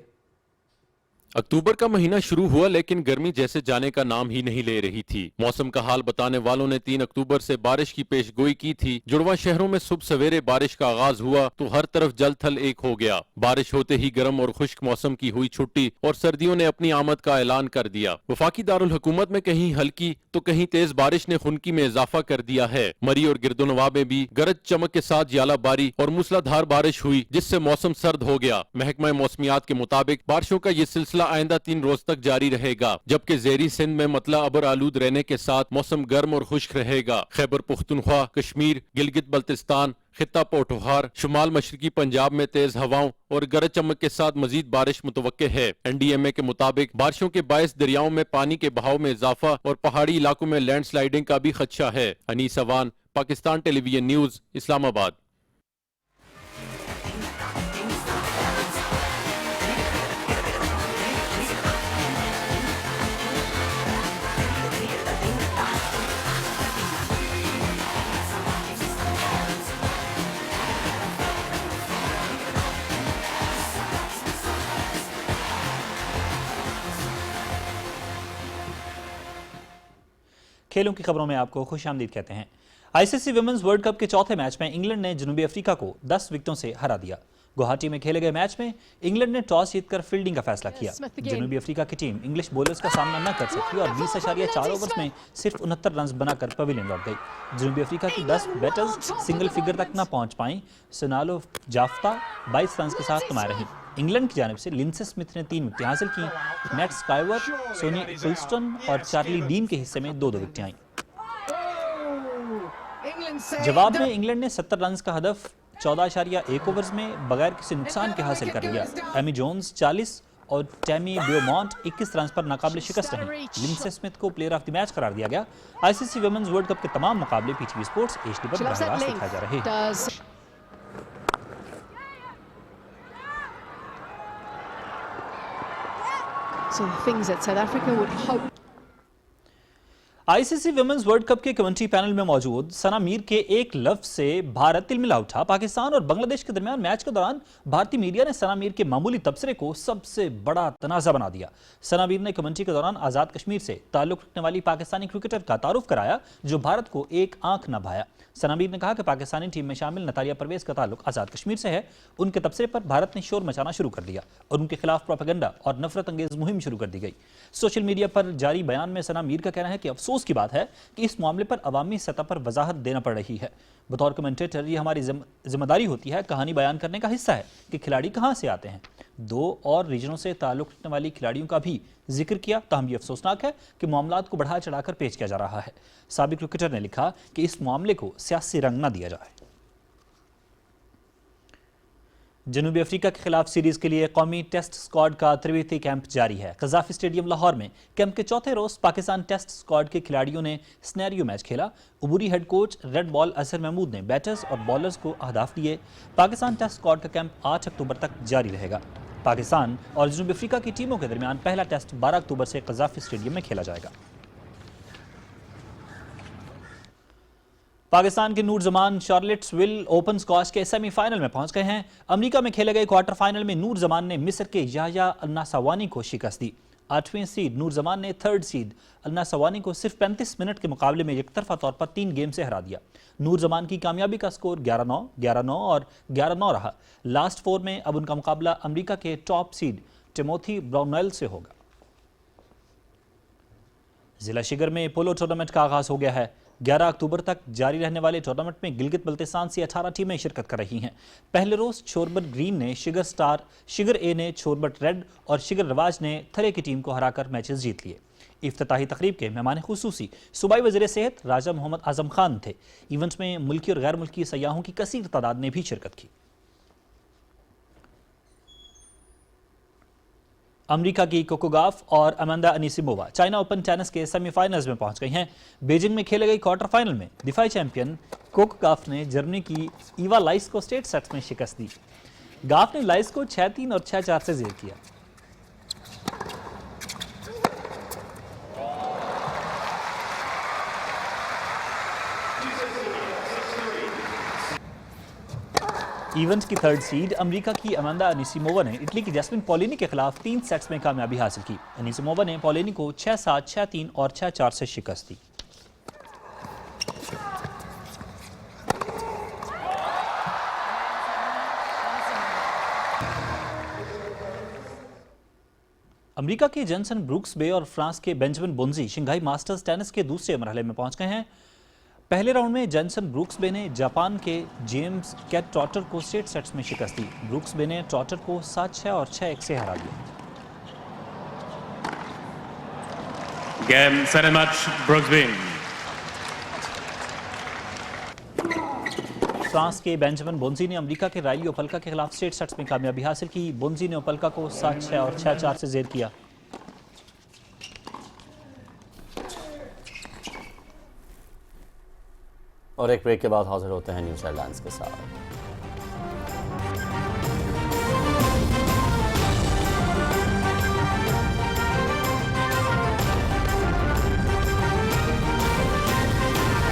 अक्टूबर का महीना शुरू हुआ लेकिन गर्मी जैसे जाने का नाम ही नहीं ले रही थी। मौसम का हाल बताने वालों ने 3 अक्टूबर से बारिश की पेशगोई की थी। जुड़वा शहरों में सुबह सवेरे बारिश का आगाज हुआ तो हर तरफ जल थल एक हो गया। बारिश होते ही गर्म और खुश्क मौसम की हुई छुट्टी और सर्दियों ने अपनी आमद का ऐलान कर दिया। वफाकी दारुल हुकूमत में कहीं हल्की तो कहीं तेज बारिश ने खुनकी में इजाफा कर दिया है। मरी और गिरदोनवा में भी गरज चमक के साथ यालाबारी और मूसलाधार बारिश हुई, जिससे मौसम सर्द हो गया। महकमा मौसमियात के मुताबिक बारिशों का ये सिलसिला आइंदा 3 रोज तक जारी रहेगा, जबकि ज़ेरी सिंध में मतला अबर आलूद रहने के साथ मौसम गर्म और खुश्क रहेगा। खैबर पुख्तनख्वा, कश्मीर, गिलगित बल्तिस्तान, खित्ता पोठोहार, शुमाल मशरकी पंजाब में तेज हवाओं और गरज चमक के साथ मजीद बारिश मुतवक्के है। NDMA के मुताबिक बारिशों के बायस दरियाओं में पानी के बहाव में इजाफा और पहाड़ी इलाकों में लैंडस्लाइडिंग का भी खदशा है। Anees Sawan, Pakistan television news, Islamabad. کھیلوں کی خبروں میں آپ کو خوش آمدید کہتے ہیں۔ ICC ویمنز ورلڈ کپ کے چوتھے میچ میں انگلینڈ نے جنوبی افریقہ کو 10 وکٹوں سے ہرا دیا۔ گوہاٹی میں کھیلے گئے میچ میں انگلینڈ نے ٹاس جیت کر فیلڈنگ کا فیصلہ کیا۔ جنوبی افریقہ کی ٹیم انگلش بولرز کا سامنا نہ کر سکی اور 20.4 اوورز میں صرف 69 رنز بنا کر پویلین لوٹ گئی۔ جنوبی افریقہ کی 10 بیٹرز سنگل فگر تک نہ پہنچ پائیں۔ سنالو جافتا 22 رنز کے ساتھ کمائے رہیں۔ انگلینڈ کی جانب سے لنسے سمتھ نے 3 وکٹیں حاصل کی۔ نیٹ سکائیور، سونی کلسٹن اور چارلی ڈین کے حصے میں 2 وکٹیں آئیں۔ جواب میں انگلینڈ نے 70 رنز کا ہدف 14.1 اوورز میں بغیر کسی نقصان کے حاصل کر لیا۔ ایمی جونز 40 اور ٹیمی بیومونٹ 21 رنز پر ناقابل شکست رہیں۔ لنسے سمتھ کو پلیئر آف دی میچ قرار دیا گیا۔ ICC ویمنز ورلڈ کپ کے تمام مقابلے PTV اسپورٹس HD پر براہ راست دکھائے جا رہے ہیں۔ So the things that South Africa would hope. ICC women's world cup کے کمنٹری پینل میں موجود ثنا میر کے ایک لفظ سے بھارت تلملا اٹھا۔ پاکستان اور بنگلہ دیش کے درمیان میچ کے دوران بھارتی میڈیا نے ثنا میر کے معمولی تبصرے کو سب سے بڑا تنازع بنا دیا۔ ثنا میر نے کمنٹری کے دوران آزاد کشمیر سے تعلق رکھنے والی پاکستانی کرکٹر کا تعارف کرایا جو بھارت کو ایک آنکھ نہ بھایا۔ ثنا میر نے کہا کہ پاکستانی ٹیم میں شامل نتالیہ پرویز کا تعلق آزاد کشمیر سے ہے۔ ان کے تبصرے پر بھارت نے شور مچانا شروع کر دیا اور ان کے خلاف پروپیگنڈا اور نفرت انگیز مہم شروع کر دی گئی۔ سوشل میڈیا پر جاری بیان میں ثنا میر کا کہنا ہے کہ افسوس کی بات ہے کہ اس معاملے پر عوامی سطح پر وضاحت دینا پڑ رہی ہے۔ بطور کمنٹیٹر یہ ہماری ذمہ داری ہوتی ہے، کہانی بیان کرنے کا حصہ ہے کہ کھلاڑی کہاں سے آتے ہیں۔ 2 اور ریجنوں سے تعلق رکھنے والی کھلاڑیوں کا بھی ذکر کیا، تاہم یہ افسوسناک ہے کہ معاملات کو بڑھا چڑھا کر پیش کیا جا رہا ہے۔ سابق کرکٹر نے لکھا کہ اس معاملے کو سیاسی رنگ نہ دیا جائے۔ جنوبی افریقہ کے خلاف سیریز کے لیے قومی ٹیسٹ سکواڈ کا تربیتی کیمپ جاری ہے۔ قذافی اسٹیڈیم لاہور میں کیمپ کے چوتھے روز پاکستان ٹیسٹ سکواڈ کے کھلاڑیوں نے سنیریو میچ کھیلا۔ عبوری head coach red ball Azhar Mahmood نے بیٹرز اور بالرز کو اہداف دیے۔ پاکستان ٹیسٹ سکواڈ کا کیمپ 8 اکتوبر تک جاری رہے گا۔ پاکستان اور جنوبی افریقہ کی ٹیموں کے درمیان پہلا ٹیسٹ 12 اکتوبر سے قذافی اسٹیڈیم میں کھیلا جائے گا۔ پاکستان کے نور زمان شارلٹس ول اوپن اسکواش کے سیمی فائنل میں پہنچ گئے ہیں۔ امریکہ میں کھیلے گئے کوارٹر فائنل میں نور زمان نے مصر کے یحییٰ الناصوانی کو شکست دی۔ 8ویں سیڈ نور زمان نے 3rd سیڈ الناصوانی کو صرف 35 منٹ کے مقابلے میں یک طرفہ طور پر 3 گیم سے ہرا دیا۔ نور زمان کی کامیابی کا سکور 11-9، 11-9 اور 11-9 رہا۔ لاسٹ 4 میں اب ان کا مقابلہ امریکہ کے ٹاپ سیڈ ٹیموتھی براؤنیل سے ہوگا۔ ضلع شگر میں پولو ٹورنامنٹ کا آغاز ہو گیا ہے۔ 11 اکتوبر تک جاری رہنے والے ٹورنامنٹ میں گلگت بلتستان سے 18 ٹیمیں شرکت کر رہی ہیں۔ پہلے روز چھوربٹ گرین نے شگر سٹار، شگر اے نے چھوربٹ ریڈ اور شگر رواج نے تھرے کی ٹیم کو ہرا کر میچز جیت لیے۔ افتتاحی تقریب کے مہمان خصوصی صوبائی وزیر صحت راجہ محمد اعظم خان تھے۔ ایونٹس میں ملکی اور غیر ملکی سیاحوں کی کثیر تعداد نے بھی شرکت کی۔ امریکہ کی کوکو گاف اور اماندا انیسیمووا چائنا اوپن ٹینس کے سیمی فائنلز میں پہنچ گئی ہیں۔ بیجنگ میں کھیلے گئی کوارٹر فائنل میں دفاعی چیمپئن کوکو گاف نے جرمنی کی ایوا لائس کو اسٹریٹ سیٹس میں شکست دی۔ گاف نے لائس کو 6-3 اور 6-4 سے زیر کیا۔ ایونٹ کی 3rd سیڈ امریکہ کی اماندا انیسیمووا نے اٹلی کی جیسمن پولینی کے خلاف 3 سیٹس میں کامیابی حاصل کی۔ انیسیمووا نے پولینی کو 6-7، 6-3 اور 6-4 سے شکست دی۔ امریکہ کے جینسن بروکس بے اور فرانس کے بینجمن بونزی شنگھائی ماسٹرز ٹینس کے دوسرے مرحلے میں پہنچ گئے ہیں۔ پہلے راؤنڈ میں جینسن بروکس بے نے جاپان کے جیمز کیٹ ٹراٹر کو اسٹریٹ سیٹس میں شکست دی۔ بروکس بے نے ٹراٹر کو 7-6 اور 6-1 سے ہرا دیا۔ Game, set and match, Brooks Bay. France کے بینجمن بونزی نے امریکہ کے رائلی اوپلکا کے خلاف اسٹریٹ سیٹس میں کامیابی حاصل کی۔ بونزی نے اوپلکا کو 7-6 اور 6-4 سے زیر کیا۔ اور ایک بریک کے بعد حاضر ہوتے ہیں نیوز ہیڈ لائنز کے ساتھ۔